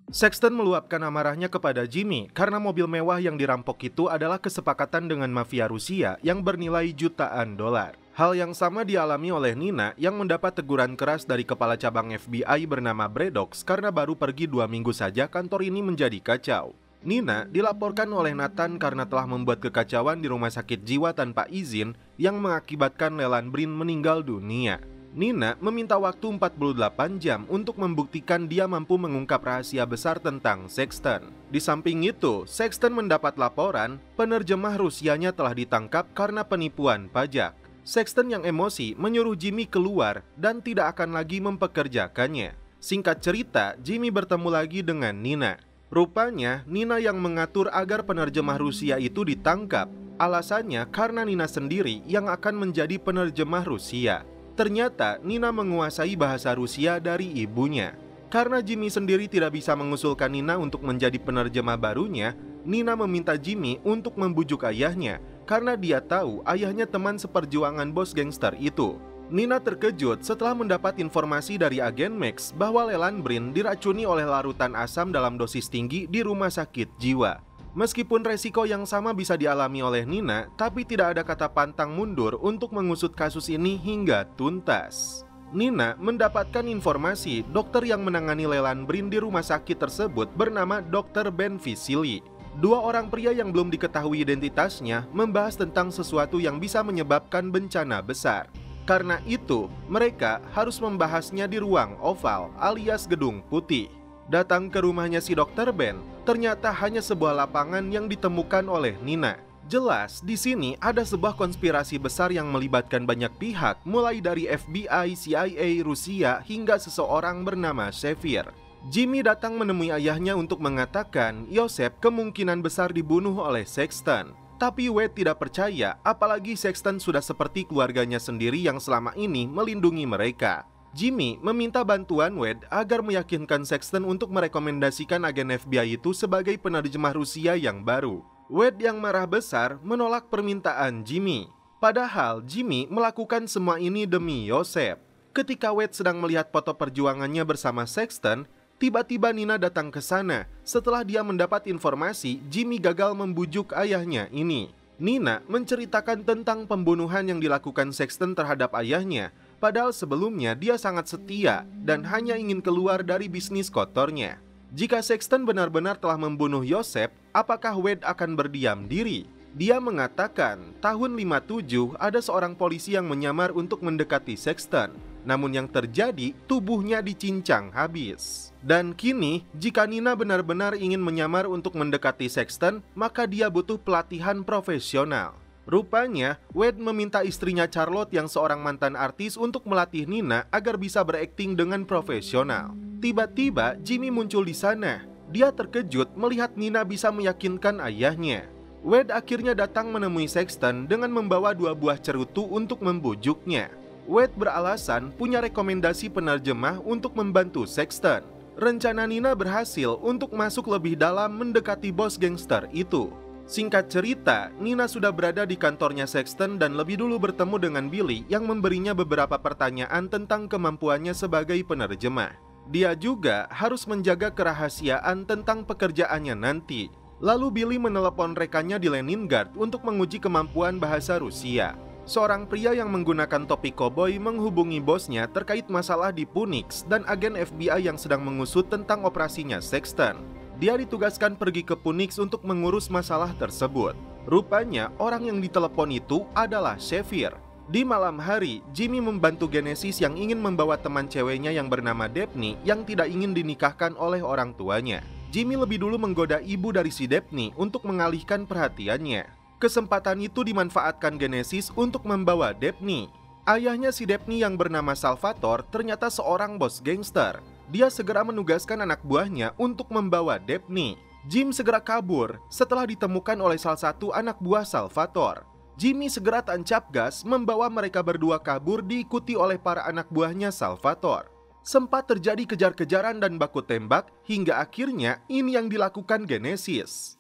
Sexton meluapkan amarahnya kepada Jimmy karena mobil mewah yang dirampok itu adalah kesepakatan dengan mafia Rusia yang bernilai jutaan dolar. Hal yang sama dialami oleh Nina yang mendapat teguran keras dari kepala cabang FBI bernama Braddock karena baru pergi 2 minggu saja kantor ini menjadi kacau. Nina dilaporkan oleh Nathan karena telah membuat kekacauan di rumah sakit jiwa tanpa izin yang mengakibatkan Leland Brin meninggal dunia. Nina meminta waktu 48 jam untuk membuktikan dia mampu mengungkap rahasia besar tentang Sexton. Di samping itu, Sexton mendapat laporan penerjemah Rusianya telah ditangkap karena penipuan pajak. Sexton yang emosi menyuruh Jimmy keluar dan tidak akan lagi mempekerjakannya. Singkat cerita, Jimmy bertemu lagi dengan Nina. Rupanya, Nina yang mengatur agar penerjemah Rusia itu ditangkap. Alasannya karena Nina sendiri yang akan menjadi penerjemah Rusia. Ternyata Nina menguasai bahasa Rusia dari ibunya. Karena Jimmy sendiri tidak bisa mengusulkan Nina untuk menjadi penerjemah barunya, Nina meminta Jimmy untuk membujuk ayahnya karena dia tahu ayahnya teman seperjuangan bos gangster itu. Nina terkejut setelah mendapat informasi dari agen Max bahwa Leland Brin diracuni oleh larutan asam dalam dosis tinggi di rumah sakit jiwa. Meskipun resiko yang sama bisa dialami oleh Nina, tapi tidak ada kata pantang mundur untuk mengusut kasus ini hingga tuntas. Nina mendapatkan informasi dokter yang menangani Leland Brin di rumah sakit tersebut bernama Dr. Ben Visili. 2 orang pria yang belum diketahui identitasnya membahas tentang sesuatu yang bisa menyebabkan bencana besar. Karena itu, mereka harus membahasnya di ruang oval alias gedung putih. Datang ke rumahnya si Dr. Ben, ternyata hanya sebuah lapangan yang ditemukan oleh Nina. Jelas, di sini ada sebuah konspirasi besar yang melibatkan banyak pihak, mulai dari FBI, CIA, Rusia, hingga seseorang bernama Xavier. Jimmy datang menemui ayahnya untuk mengatakan Joseph kemungkinan besar dibunuh oleh Sexton. Tapi Wade tidak percaya, apalagi Sexton sudah seperti keluarganya sendiri yang selama ini melindungi mereka. Jimmy meminta bantuan Wade agar meyakinkan Sexton untuk merekomendasikan agen FBI itu sebagai penerjemah Rusia yang baru. Wade yang marah besar menolak permintaan Jimmy. Padahal Jimmy melakukan semua ini demi Joseph. Ketika Wade sedang melihat foto perjuangannya bersama Sexton, tiba-tiba Nina datang ke sana. Setelah dia mendapat informasi, Jimmy gagal membujuk ayahnya ini. Nina menceritakan tentang pembunuhan yang dilakukan Sexton terhadap ayahnya. Padahal sebelumnya dia sangat setia dan hanya ingin keluar dari bisnis kotornya. Jika Sexton benar-benar telah membunuh Joseph, apakah Wade akan berdiam diri? Dia mengatakan tahun 57 ada seorang polisi yang menyamar untuk mendekati Sexton. Namun yang terjadi, tubuhnya dicincang habis. Dan kini, jika Nina benar-benar ingin menyamar untuk mendekati Sexton, maka dia butuh pelatihan profesional. Rupanya, Wade meminta istrinya Charlotte yang seorang mantan artis untuk melatih Nina agar bisa berakting dengan profesional. Tiba-tiba, Jimmy muncul di sana. Dia terkejut melihat Nina bisa meyakinkan ayahnya. Wade akhirnya datang menemui Sexton dengan membawa 2 buah cerutu untuk membujuknya. Wade beralasan punya rekomendasi penerjemah untuk membantu Sexton. Rencana Nina berhasil untuk masuk lebih dalam mendekati bos gangster itu. Singkat cerita, Nina sudah berada di kantornya Sexton dan lebih dulu bertemu dengan Billy yang memberinya beberapa pertanyaan tentang kemampuannya sebagai penerjemah. Dia juga harus menjaga kerahasiaan tentang pekerjaannya nanti. Lalu Billy menelepon rekannya di Leningrad untuk menguji kemampuan bahasa Rusia. Seorang pria yang menggunakan topi koboi menghubungi bosnya terkait masalah di Punix dan agen FBI yang sedang mengusut tentang operasinya Sexton. Dia ditugaskan pergi ke Punix untuk mengurus masalah tersebut. Rupanya orang yang ditelepon itu adalah Xavier. Di malam hari, Jimmy membantu Genesis yang ingin membawa teman ceweknya yang bernama Daphne yang tidak ingin dinikahkan oleh orang tuanya. Jimmy lebih dulu menggoda ibu dari si Daphne untuk mengalihkan perhatiannya. Kesempatan itu dimanfaatkan Genesis untuk membawa Daphne. Ayahnya si Dabney yang bernama Salvatore ternyata seorang bos gangster. Dia segera menugaskan anak buahnya untuk membawa Dabney. Jim segera kabur setelah ditemukan oleh salah satu anak buah Salvatore. Jimmy segera tancap gas membawa mereka berdua kabur diikuti oleh para anak buahnya Salvatore. Sempat terjadi kejar-kejaran dan baku tembak hingga akhirnya ini yang dilakukan Genesis.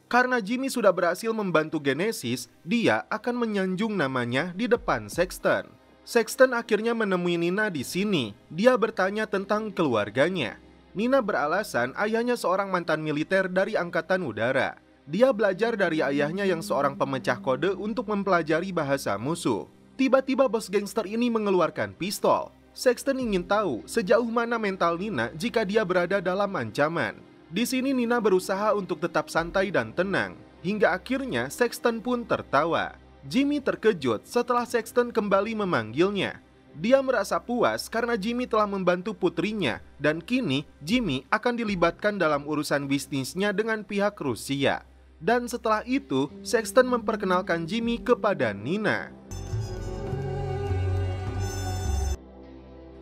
Karena Jimmy sudah berhasil membantu Genesis, dia akan menyanjung namanya di depan Sexton. Sexton akhirnya menemui Nina di sini. Dia bertanya tentang keluarganya. Nina beralasan ayahnya seorang mantan militer dari Angkatan Udara. Dia belajar dari ayahnya yang seorang pemecah kode untuk mempelajari bahasa musuh. Tiba-tiba bos gangster ini mengeluarkan pistol. Sexton ingin tahu sejauh mana mental Nina jika dia berada dalam ancaman. Di sini Nina berusaha untuk tetap santai dan tenang, hingga akhirnya Sexton pun tertawa. Jimmy terkejut setelah Sexton kembali memanggilnya. Dia merasa puas karena Jimmy telah membantu putrinya, dan kini Jimmy akan dilibatkan dalam urusan bisnisnya dengan pihak Rusia. Dan setelah itu, Sexton memperkenalkan Jimmy kepada Nina.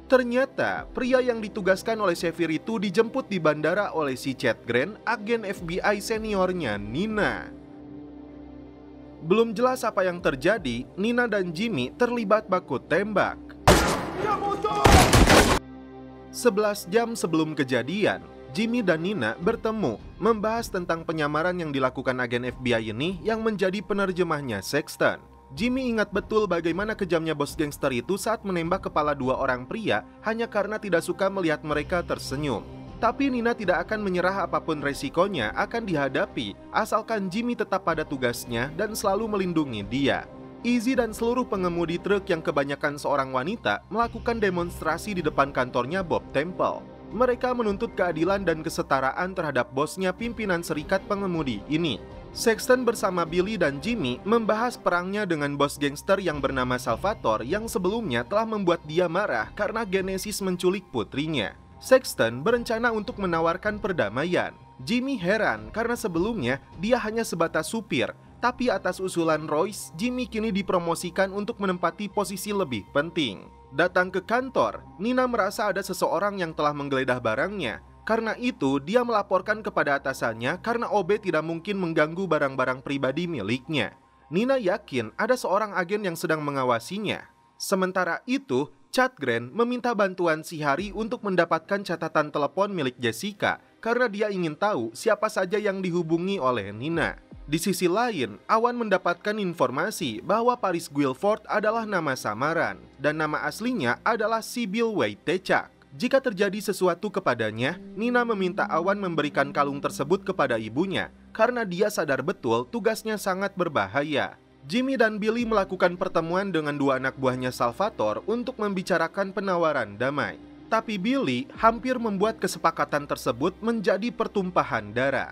Ternyata, pria yang ditugaskan oleh Xavier itu dijemput di bandara oleh si Chad Grant, agen FBI seniornya Nina. Belum jelas apa yang terjadi, Nina dan Jimmy terlibat baku tembak. 11 jam sebelum kejadian, Jimmy dan Nina bertemu, membahas tentang penyamaran yang dilakukan agen FBI ini yang menjadi penerjemahnya Sexton. Jimmy ingat betul bagaimana kejamnya bos gangster itu saat menembak kepala dua orang pria hanya karena tidak suka melihat mereka tersenyum. Tapi Nina tidak akan menyerah apapun resikonya akan dihadapi asalkan Jimmy tetap pada tugasnya dan selalu melindungi dia. Izzy dan seluruh pengemudi truk yang kebanyakan seorang wanita melakukan demonstrasi di depan kantornya Bob Temple. Mereka menuntut keadilan dan kesetaraan terhadap bosnya pimpinan serikat pengemudi ini. Sexton bersama Billy dan Jimmy membahas perangnya dengan bos gangster yang bernama Salvatore yang sebelumnya telah membuat dia marah karena Genesis menculik putrinya. Sexton berencana untuk menawarkan perdamaian. Jimmy heran karena sebelumnya dia hanya sebatas supir, tapi atas usulan Royce, Jimmy kini dipromosikan untuk menempati posisi lebih penting. Datang ke kantor, Nina merasa ada seseorang yang telah menggeledah barangnya. Karena itu, dia melaporkan kepada atasannya karena OB tidak mungkin mengganggu barang-barang pribadi miliknya. Nina yakin ada seorang agen yang sedang mengawasinya. Sementara itu, Chad Grant meminta bantuan si Hari untuk mendapatkan catatan telepon milik Jessica karena dia ingin tahu siapa saja yang dihubungi oleh Nina. Di sisi lain, Awan mendapatkan informasi bahwa Paris Guilford adalah nama samaran dan nama aslinya adalah Sybil Wojciech. Jika terjadi sesuatu kepadanya, Nina meminta Awan memberikan kalung tersebut kepada ibunya karena dia sadar betul tugasnya sangat berbahaya. Jimmy dan Billy melakukan pertemuan dengan dua anak buahnya Salvatore untuk membicarakan penawaran damai. Tapi Billy hampir membuat kesepakatan tersebut menjadi pertumpahan darah.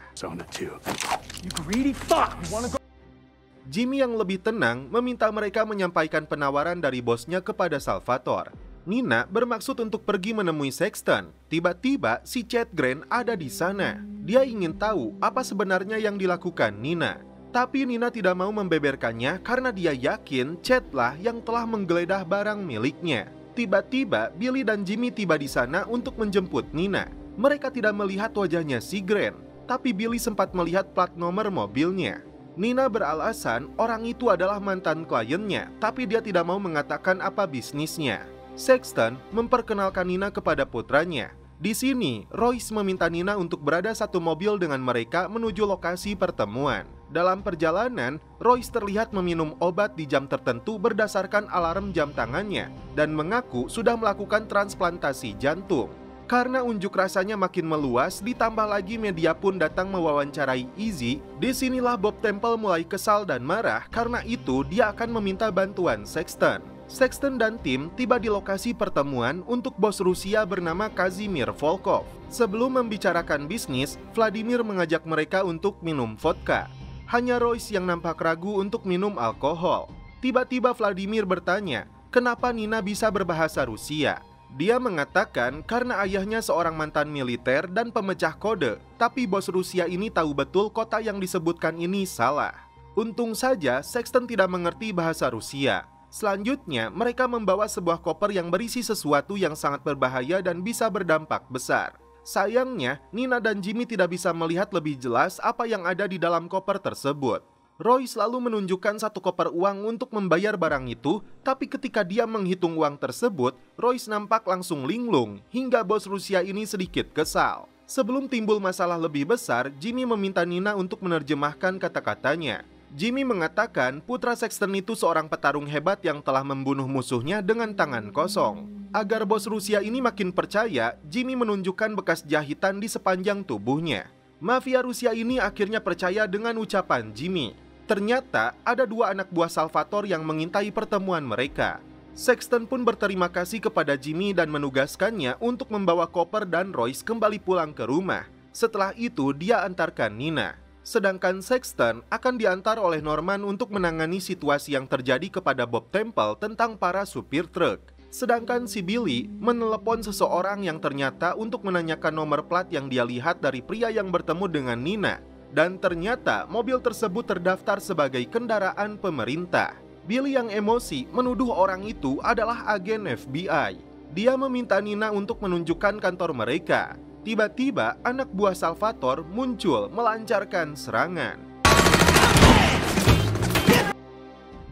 Jimmy yang lebih tenang meminta mereka menyampaikan penawaran dari bosnya kepada Salvatore. Nina bermaksud untuk pergi menemui Sexton. Tiba-tiba si Chad Grant ada di sana. Dia ingin tahu apa sebenarnya yang dilakukan Nina. Tapi Nina tidak mau membeberkannya karena dia yakin Chad lah yang telah menggeledah barang miliknya. Tiba-tiba Billy dan Jimmy tiba di sana untuk menjemput Nina. Mereka tidak melihat wajahnya si Grant, tapi Billy sempat melihat plat nomor mobilnya. Nina beralasan orang itu adalah mantan kliennya, tapi dia tidak mau mengatakan apa bisnisnya. Sexton memperkenalkan Nina kepada putranya. Di sini, Royce meminta Nina untuk berada satu mobil dengan mereka menuju lokasi pertemuan. Dalam perjalanan, Royce terlihat meminum obat di jam tertentu berdasarkan alarm jam tangannya dan mengaku sudah melakukan transplantasi jantung. Karena unjuk rasanya makin meluas, ditambah lagi media pun datang mewawancarai Izzy. Disinilah Bob Temple mulai kesal dan marah, karena itu dia akan meminta bantuan Sexton. Sexton dan tim tiba di lokasi pertemuan untuk bos Rusia bernama Kazimir Volkov. Sebelum membicarakan bisnis, Vladimir mengajak mereka untuk minum vodka. Hanya Royce yang nampak ragu untuk minum alkohol. Tiba-tiba Vladimir bertanya, kenapa Nina bisa berbahasa Rusia? Dia mengatakan karena ayahnya seorang mantan militer dan pemecah kode, tapi bos Rusia ini tahu betul kota yang disebutkan ini salah. Untung saja Sexton tidak mengerti bahasa Rusia. Selanjutnya, mereka membawa sebuah koper yang berisi sesuatu yang sangat berbahaya dan bisa berdampak besar. Sayangnya, Nina dan Jimmy tidak bisa melihat lebih jelas apa yang ada di dalam koper tersebut. Roy selalu menunjukkan satu koper uang untuk membayar barang itu, tapi ketika dia menghitung uang tersebut, Royce nampak langsung linglung hingga bos Rusia ini sedikit kesal. Sebelum timbul masalah lebih besar, Jimmy meminta Nina untuk menerjemahkan kata-katanya. Jimmy mengatakan putra Sexton itu seorang petarung hebat yang telah membunuh musuhnya dengan tangan kosong. Agar bos Rusia ini makin percaya, Jimmy menunjukkan bekas jahitan di sepanjang tubuhnya. Mafia Rusia ini akhirnya percaya dengan ucapan Jimmy. Ternyata ada dua anak buah Salvatore yang mengintai pertemuan mereka. Sexton pun berterima kasih kepada Jimmy dan menugaskannya untuk membawa koper dan Royce kembali pulang ke rumah. Setelah itu dia antarkan Nina. Sedangkan Sexton akan diantar oleh Norman untuk menangani situasi yang terjadi kepada Bob Temple tentang para supir truk. Sedangkan si Billy menelepon seseorang yang ternyata untuk menanyakan nomor plat yang dia lihat dari pria yang bertemu dengan Nina. Dan ternyata mobil tersebut terdaftar sebagai kendaraan pemerintah. Billy yang emosi menuduh orang itu adalah agen FBI. Dia meminta Nina untuk menunjukkan kantor mereka. Tiba-tiba anak buah Salvatore muncul melancarkan serangan.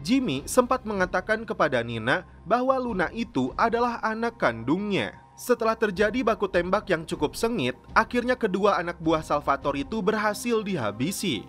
Jimmy sempat mengatakan kepada Nina bahwa Luna itu adalah anak kandungnya. Setelah terjadi baku tembak yang cukup sengit, akhirnya kedua anak buah Salvatore itu berhasil dihabisi.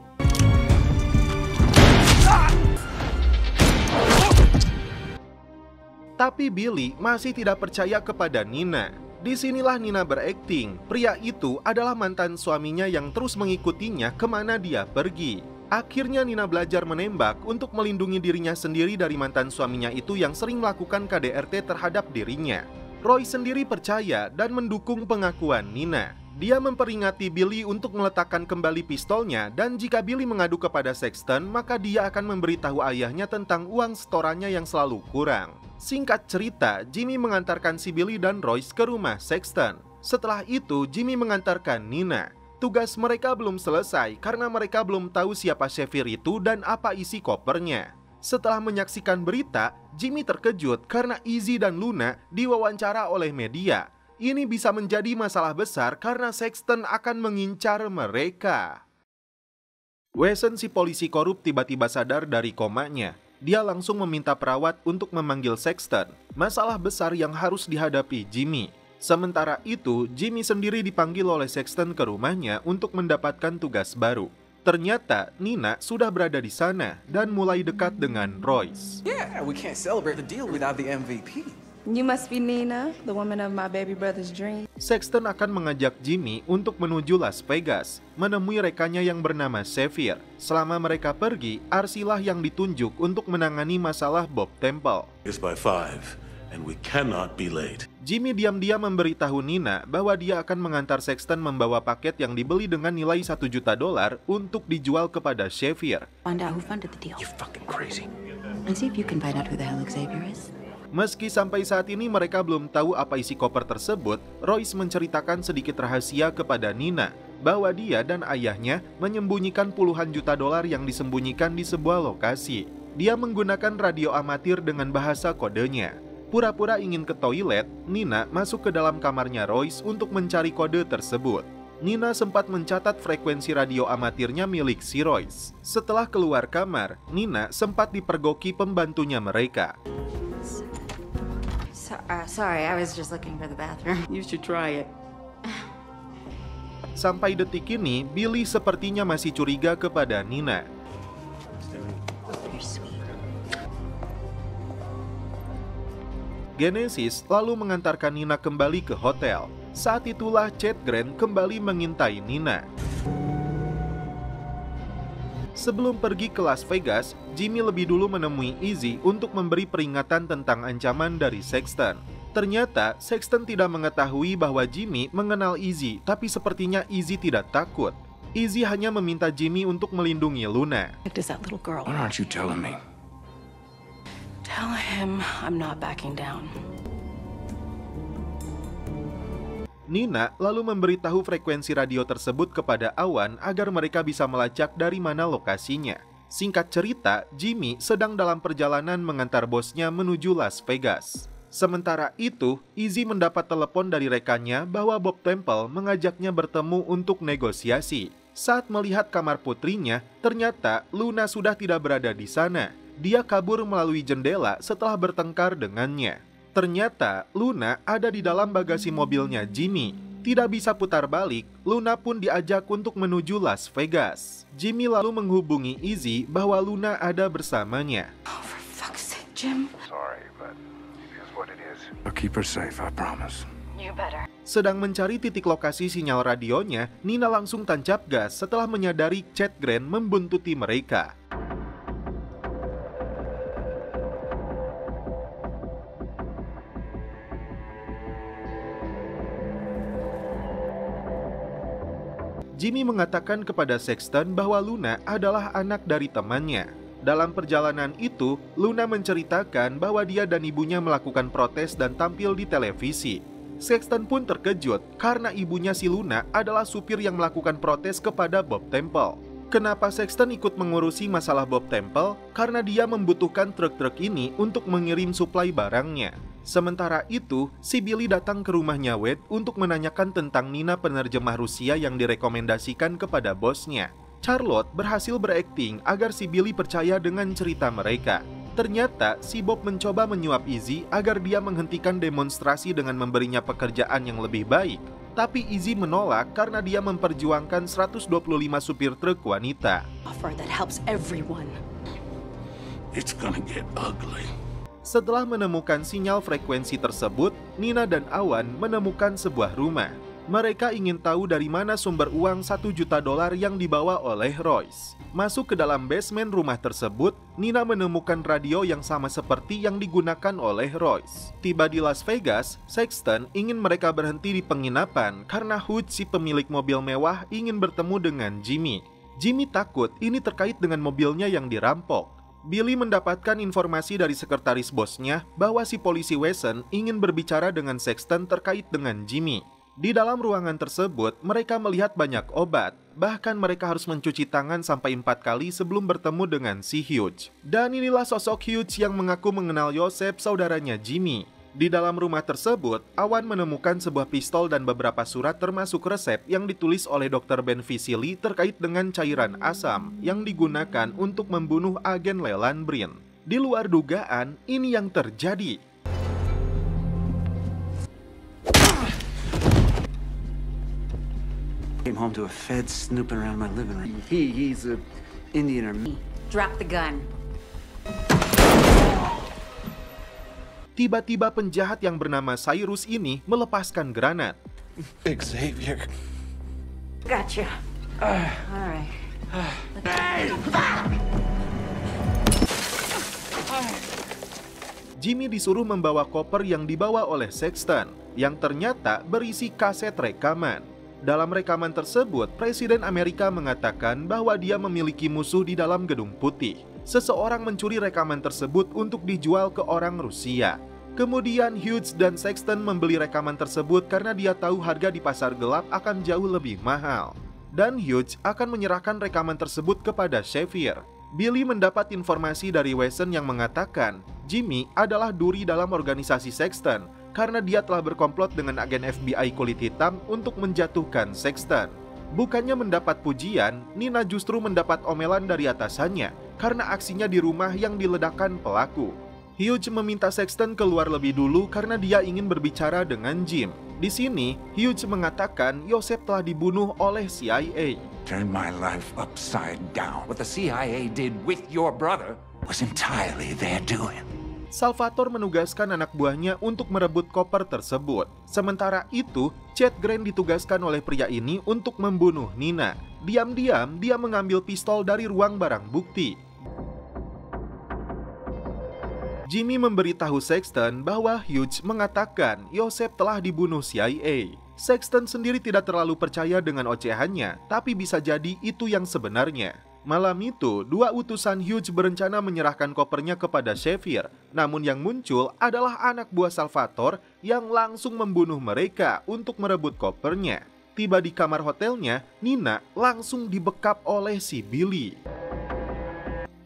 Tapi Billy masih tidak percaya kepada Nina. Disinilah Nina berakting. Pria itu adalah mantan suaminya yang terus mengikutinya kemana dia pergi. Akhirnya Nina belajar menembak untuk melindungi dirinya sendiri dari mantan suaminya itu yang sering melakukan KDRT terhadap dirinya. Roy sendiri percaya dan mendukung pengakuan Nina. Dia memperingati Billy untuk meletakkan kembali pistolnya dan jika Billy mengadu kepada Sexton, maka dia akan memberitahu ayahnya tentang uang setorannya yang selalu kurang. Singkat cerita, Jimmy mengantarkan si Billy dan Royce ke rumah Sexton. Setelah itu, Jimmy mengantarkan Nina. Tugas mereka belum selesai karena mereka belum tahu siapa Shafir itu dan apa isi kopernya. Setelah menyaksikan berita, Jimmy terkejut karena Izzy dan Luna diwawancara oleh media. Ini bisa menjadi masalah besar karena Sexton akan mengincar mereka. Wesson si polisi korup tiba-tiba sadar dari komanya. Dia langsung meminta perawat untuk memanggil Sexton. Masalah besar yang harus dihadapi Jimmy. Sementara itu, Jimmy sendiri dipanggil oleh Sexton ke rumahnya untuk mendapatkan tugas baru. Ternyata Nina sudah berada di sana dan mulai dekat dengan Royce. Yeah, we can't celebrate the deal without the MVP. You must be Nina, the woman of my baby brother's dream. Sexton akan mengajak Jimmy untuk menuju Las Vegas, menemui rekannya yang bernama Shafir. Selama mereka pergi, Arsilah yang ditunjuk untuk menangani masalah Bob Temple. It's by 5, and we cannot be late. Jimmy diam-diam memberitahu Nina bahwa dia akan mengantar Sexton membawa paket yang dibeli dengan nilai $1 juta untuk dijual kepada Shafir. Find out who funded the deal. You're fucking crazy. And see if you can find out who the hell Xavier is. Meski sampai saat ini mereka belum tahu apa isi koper tersebut, Royce menceritakan sedikit rahasia kepada Nina bahwa dia dan ayahnya menyembunyikan puluhan juta dolar yang disembunyikan di sebuah lokasi. Dia menggunakan radio amatir dengan bahasa kodenya. Pura-pura ingin ke toilet, Nina masuk ke dalam kamarnya Royce untuk mencari kode tersebut. Nina sempat mencatat frekuensi radio amatirnya milik si Royce. Setelah keluar kamar, Nina sempat dipergoki pembantunya mereka. Sorry, I was just looking for the bathroom. You should try it. Sampai detik ini, Billy sepertinya masih curiga kepada Nina. You're sweet. Genesis lalu mengantarkan Nina kembali ke hotel. Saat itulah Chad Grant kembali mengintai Nina. Sebelum pergi ke Las Vegas, Jimmy lebih dulu menemui Izzy untuk memberi peringatan tentang ancaman dari Sexton. Ternyata, Sexton tidak mengetahui bahwa Jimmy mengenal Izzy, tapi sepertinya Izzy tidak takut. Izzy hanya meminta Jimmy untuk melindungi Luna. Does that little girl? What aren't you telling me? Tell him I'm not backing down. Nina lalu memberitahu frekuensi radio tersebut kepada Awan agar mereka bisa melacak dari mana lokasinya. Singkat cerita, Jimmy sedang dalam perjalanan mengantar bosnya menuju Las Vegas. Sementara itu, Izzy mendapat telepon dari rekannya bahwa Bob Temple mengajaknya bertemu untuk negosiasi. Saat melihat kamar putrinya, ternyata Luna sudah tidak berada di sana. Dia kabur melalui jendela setelah bertengkar dengannya. Ternyata Luna ada di dalam bagasi mobilnya Jimmy. Tidak bisa putar balik, Luna pun diajak untuk menuju Las Vegas. Jimmy lalu menghubungi Izzy bahwa Luna ada bersamanya. Oh, for fuck's sake, Jim. Sorry, but here's what it is. I'll keep her safe, I promise. You better. Sedang mencari titik lokasi sinyal radionya, Nina langsung tancap gas setelah menyadari Chad Grant membuntuti mereka. Jimmy mengatakan kepada Sexton bahwa Luna adalah anak dari temannya. Dalam perjalanan itu, Luna menceritakan bahwa dia dan ibunya melakukan protes dan tampil di televisi. Sexton pun terkejut karena ibunya si Luna adalah supir yang melakukan protes kepada Bob Temple. Kenapa Sexton ikut mengurusi masalah Bob Temple? Karena dia membutuhkan truk-truk ini untuk mengirim suplai barangnya. Sementara itu, si Billy datang ke rumahnya Wade untuk menanyakan tentang Nina penerjemah Rusia yang direkomendasikan kepada bosnya. Charlotte berhasil berakting agar si Billy percaya dengan cerita mereka. Ternyata, si Bob mencoba menyuap Izzy agar dia menghentikan demonstrasi dengan memberinya pekerjaan yang lebih baik. Tapi Izzy menolak karena dia memperjuangkan 125 supir truk wanita. Offer that helps everyone. It's gonna get ugly. Setelah menemukan sinyal frekuensi tersebut, Nina dan Awan menemukan sebuah rumah. Mereka ingin tahu dari mana sumber uang $1 juta yang dibawa oleh Royce. Masuk ke dalam basement rumah tersebut, Nina menemukan radio yang sama seperti yang digunakan oleh Royce. Tiba di Las Vegas, Sexton ingin mereka berhenti di penginapan karena Hugh, si pemilik mobil mewah, ingin bertemu dengan Jimmy. Jimmy takut ini terkait dengan mobilnya yang dirampok. Billy mendapatkan informasi dari sekretaris bosnya bahwa si polisi Wesson ingin berbicara dengan Sexton terkait dengan Jimmy. Di dalam ruangan tersebut, mereka melihat banyak obat. Bahkan mereka harus mencuci tangan sampai 4 kali sebelum bertemu dengan si Hugh. Dan inilah sosok Hugh yang mengaku mengenal Joseph, saudaranya Jimmy. Di dalam rumah tersebut, Awan menemukan sebuah pistol dan beberapa surat termasuk resep yang ditulis oleh Dr. Ben Visili terkait dengan cairan asam yang digunakan untuk membunuh agen Leland Brin. Di luar dugaan, ini yang terjadi. Came home to a Fed snooping around my living room. He's a Indian or me. Drop the gun. Tiba-tiba penjahat yang bernama Cyrus ini melepaskan granat. Xavier. Gotcha. All right. Jimmy disuruh membawa koper yang dibawa oleh Sexton, yang ternyata berisi kaset rekaman. Dalam rekaman tersebut, Presiden Amerika mengatakan bahwa dia memiliki musuh di dalam Gedung Putih. Seseorang mencuri rekaman tersebut untuk dijual ke orang Rusia. Kemudian Hughes dan Sexton membeli rekaman tersebut karena dia tahu harga di pasar gelap akan jauh lebih mahal. Dan Hughes akan menyerahkan rekaman tersebut kepada Xavier. Billy mendapat informasi dari Wesson yang mengatakan Jimmy adalah duri dalam organisasi Sexton karena dia telah berkomplot dengan agen FBI kulit hitam untuk menjatuhkan Sexton. Bukannya mendapat pujian, Nina justru mendapat omelan dari atasannya karena aksinya di rumah yang diledakkan pelaku. Hugh meminta Sexton keluar lebih dulu karena dia ingin berbicara dengan Jim. Di sini, Hugh mengatakan Joseph telah dibunuh oleh CIA. Turned my life upside down. What the CIA did with your brother was entirely their doing. Salvatore menugaskan anak buahnya untuk merebut koper tersebut. Sementara itu, Chad Grant ditugaskan oleh pria ini untuk membunuh Nina. Diam-diam, dia mengambil pistol dari ruang barang bukti. Jimmy memberitahu Sexton bahwa Hughes mengatakan Joseph telah dibunuh CIA. Sexton sendiri tidak terlalu percaya dengan ocehannya, tapi bisa jadi itu yang sebenarnya. Malam itu, dua utusan Hughes berencana menyerahkan kopernya kepada Xavier. Namun yang muncul adalah anak buah Salvatore yang langsung membunuh mereka untuk merebut kopernya. Tiba di kamar hotelnya, Nina langsung dibekap oleh si Billy.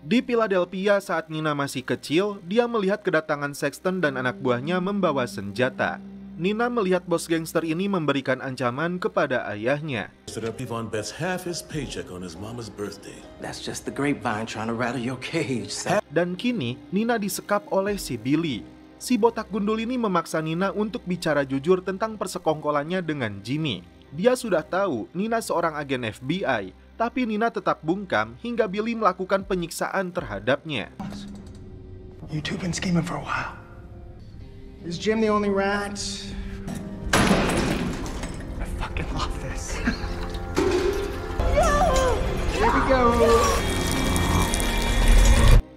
Di Philadelphia saat Nina masih kecil, dia melihat kedatangan Sexton dan anak buahnya membawa senjata. Nina melihat bos gangster ini memberikan ancaman kepada ayahnya. Yvonne bets half his paycheck on his mama's birthday. That's just the grapevine trying to rattle your cage, son. Dan kini, Nina disekap oleh si Billy. Si botak gundul ini memaksa Nina untuk bicara jujur tentang persekongkolannya dengan Jimmy. Dia sudah tahu Nina seorang agen FBI, tapi Nina tetap bungkam hingga Billy melakukan penyiksaan terhadapnya. You two been scheming for a while. Is Jim the only rat? I fucking love this. Here we go.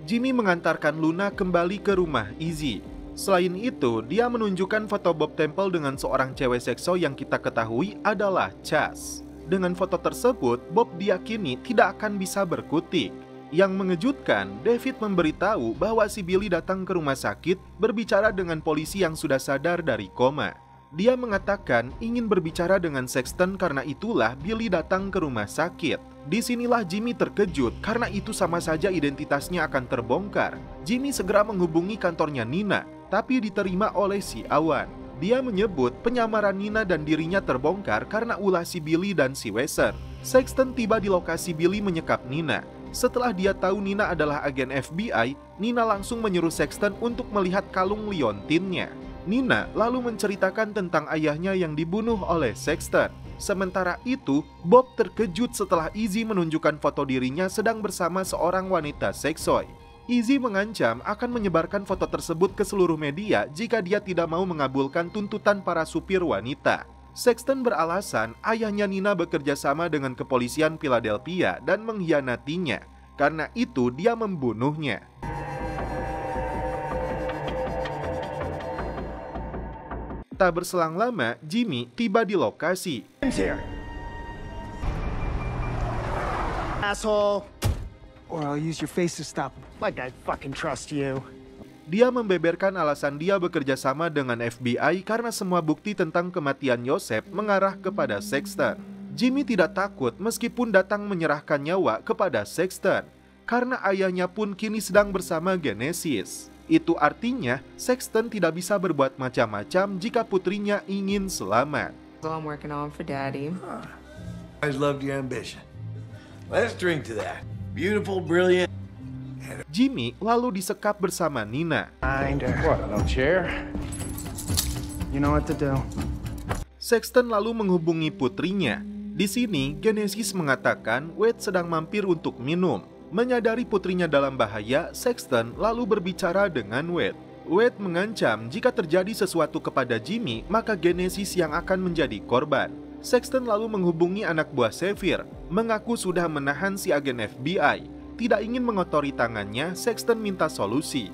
Jimmy mengantarkan Luna kembali ke rumah Izzy. Selain itu, dia menunjukkan foto Bob Temple dengan seorang cewek sekso yang kita ketahui adalah Chas. Dengan foto tersebut, Bob diyakini tidak akan bisa berkutik. Yang mengejutkan, David memberitahu bahwa si Billy datang ke rumah sakit berbicara dengan polisi yang sudah sadar dari koma. Dia mengatakan ingin berbicara dengan Sexton karena itulah Billy datang ke rumah sakit. Disinilah Jimmy terkejut karena itu sama saja identitasnya akan terbongkar. Jimmy segera menghubungi kantornya Nina, tapi diterima oleh si Awan. Dia menyebut penyamaran Nina dan dirinya terbongkar karena ulah si Billy dan si Weser. Sexton tiba di lokasi Billy menyekap Nina. Setelah dia tahu Nina adalah agen FBI, Nina langsung menyuruh Sexton untuk melihat kalung liontinnya. Nina lalu menceritakan tentang ayahnya yang dibunuh oleh Sexton. Sementara itu, Bob terkejut setelah Izzy menunjukkan foto dirinya sedang bersama seorang wanita seksoi. Izzy mengancam akan menyebarkan foto tersebut ke seluruh media jika dia tidak mau mengabulkan tuntutan para supir wanita. Sexton beralasan ayahnya Nina bekerja sama dengan kepolisian Philadelphia dan mengkhianatinya. Karena itu dia membunuhnya. Tak berselang lama, Jimmy tiba di lokasi. Asshole. Or I'll use your face to stop him. Like I fucking trust you. Dia membeberkan alasan dia bekerja sama dengan FBI karena semua bukti tentang kematian Joseph mengarah kepada Sexton. Jimmy tidak takut meskipun datang menyerahkan nyawa kepada Sexton, karena ayahnya pun kini sedang bersama Genesis. Itu artinya Sexton tidak bisa berbuat macam-macam jika putrinya ingin selamat. I'm working on for Daddy. I loved your ambition. Let's drink to that. Beautiful, brilliant. Jimmy lalu disekap bersama Nina. What, no chair? You know what to do. Sexton lalu menghubungi putrinya. Di sini, Genesis mengatakan Wade sedang mampir untuk minum. Menyadari putrinya dalam bahaya, Sexton lalu berbicara dengan Wade. Wade mengancam jika terjadi sesuatu kepada Jimmy, maka Genesis yang akan menjadi korban. Sexton lalu menghubungi anak buah Xavier, mengaku sudah menahan si agen FBI. Tidak ingin mengotori tangannya, Sexton minta solusi.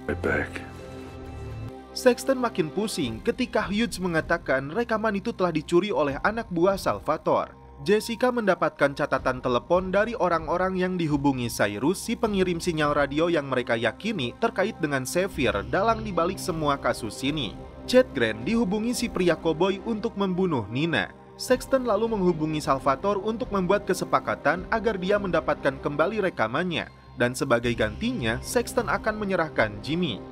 Sexton makin pusing ketika Hughes mengatakan rekaman itu telah dicuri oleh anak buah Salvatore. Jessica mendapatkan catatan telepon dari orang-orang yang dihubungi Cyrus, si pengirim sinyal radio yang mereka yakini terkait dengan Xavier dalang dibalik semua kasus ini. Chad Grant dihubungi si pria koboi untuk membunuh Nina. Sexton lalu menghubungi Salvatore untuk membuat kesepakatan agar dia mendapatkan kembali rekamannya, dan sebagai gantinya, Sexton akan menyerahkan Jimmy.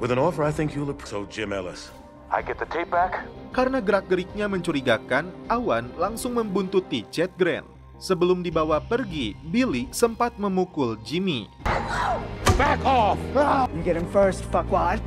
With an offer, I think you'll approve. So Jim Ellis. I get the tape back? Karena gerak-geriknya mencurigakan, Awan langsung membuntuti Chad Grant. Sebelum dibawa pergi, Billy sempat memukul Jimmy. Back off! You get him first, fuckwad.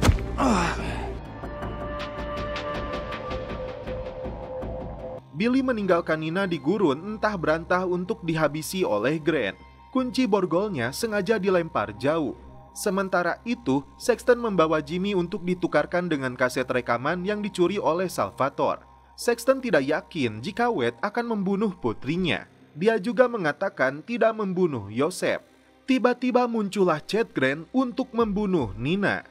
Billy meninggalkan Nina di gurun entah berantah untuk dihabisi oleh Grant. Kunci borgolnya sengaja dilempar jauh. Sementara itu, Sexton membawa Jimmy untuk ditukarkan dengan kaset rekaman yang dicuri oleh Salvatore. Sexton tidak yakin jika Wade akan membunuh putrinya. Dia juga mengatakan tidak membunuh Joseph. Tiba-tiba muncullah Chad Grant untuk membunuh Nina.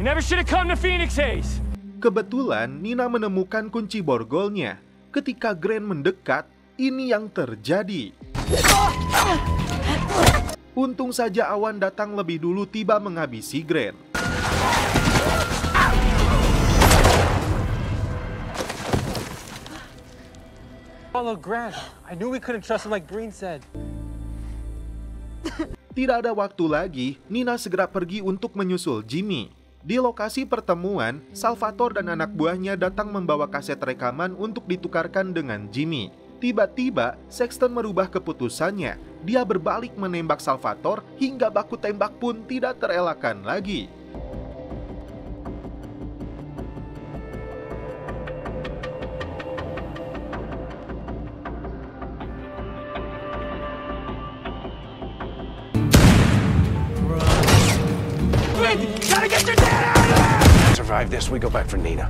You never should have come to Phoenix Haze. Kebetulan Nina menemukan kunci borgolnya. Ketika Grant mendekat, ini yang terjadi. Untung saja Awan datang lebih dulu tiba menghabisi Grant. Follow Grant. I knew we couldn't trust him like Breen said. Tidak ada waktu lagi, Nina segera pergi untuk menyusul Jimmy. Di lokasi pertemuan, Salvatore dan anak buahnya datang membawa kaset rekaman untuk ditukarkan dengan Jimmy. Tiba-tiba, Sexton merubah keputusannya. Dia berbalik menembak Salvatore hingga baku tembak pun tidak terelakkan lagi. Gotta get your dad out of there! Survive this, we go back for Nina.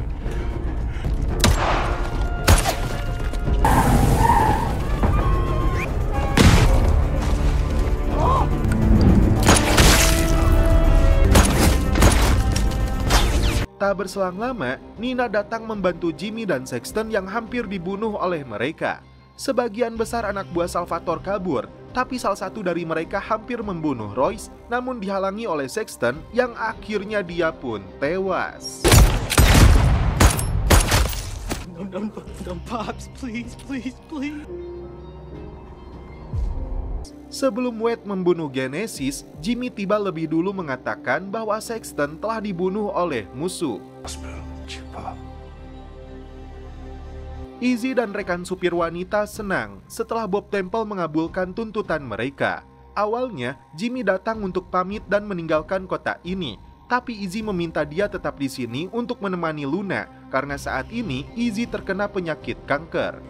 Tak berselang lama, Nina datang membantu Jimmy dan Sexton yang hampir dibunuh oleh mereka. Sebagian besar anak buah Salvatore kabur, tapi salah satu dari mereka hampir membunuh Royce, namun dihalangi oleh Sexton yang akhirnya dia pun tewas. No, Pops, please. Sebelum Wade membunuh Genesis, Jimmy tiba lebih dulu mengatakan bahwa Sexton telah dibunuh oleh musuh. Izzy dan rekan supir wanita senang setelah Bob Temple mengabulkan tuntutan mereka. Awalnya, Jimmy datang untuk pamit dan meninggalkan kota ini, tapi Izzy meminta dia tetap di sini untuk menemani Luna karena saat ini Izzy terkena penyakit kanker.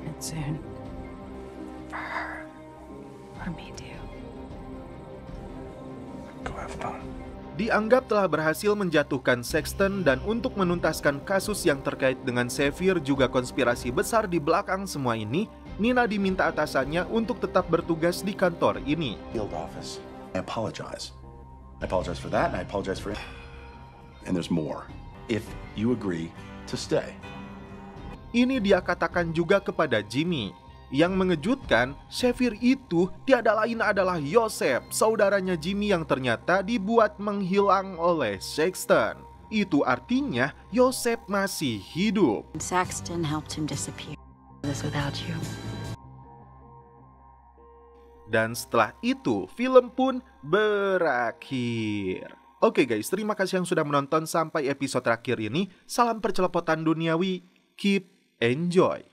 Dianggap telah berhasil menjatuhkan Sexton dan untuk menuntaskan kasus yang terkait dengan Xavier juga konspirasi besar di belakang semua ini, Nina diminta atasannya untuk tetap bertugas di kantor ini. Field office. I apologize. I apologize for that and I apologize for it. And there's more. If you agree to stay. Ini dia katakan juga kepada Jimmy. Yang mengejutkan, Xavier itu tiada lain adalah Joseph, saudaranya Jimmy yang ternyata dibuat menghilang oleh Sexton. Itu artinya Joseph masih hidup. Saxton helped him disappear. This without you. Dan setelah itu, film pun berakhir. Oke guys, terima kasih yang sudah menonton sampai episode terakhir ini. Salam percelepotan duniawi, keep enjoy.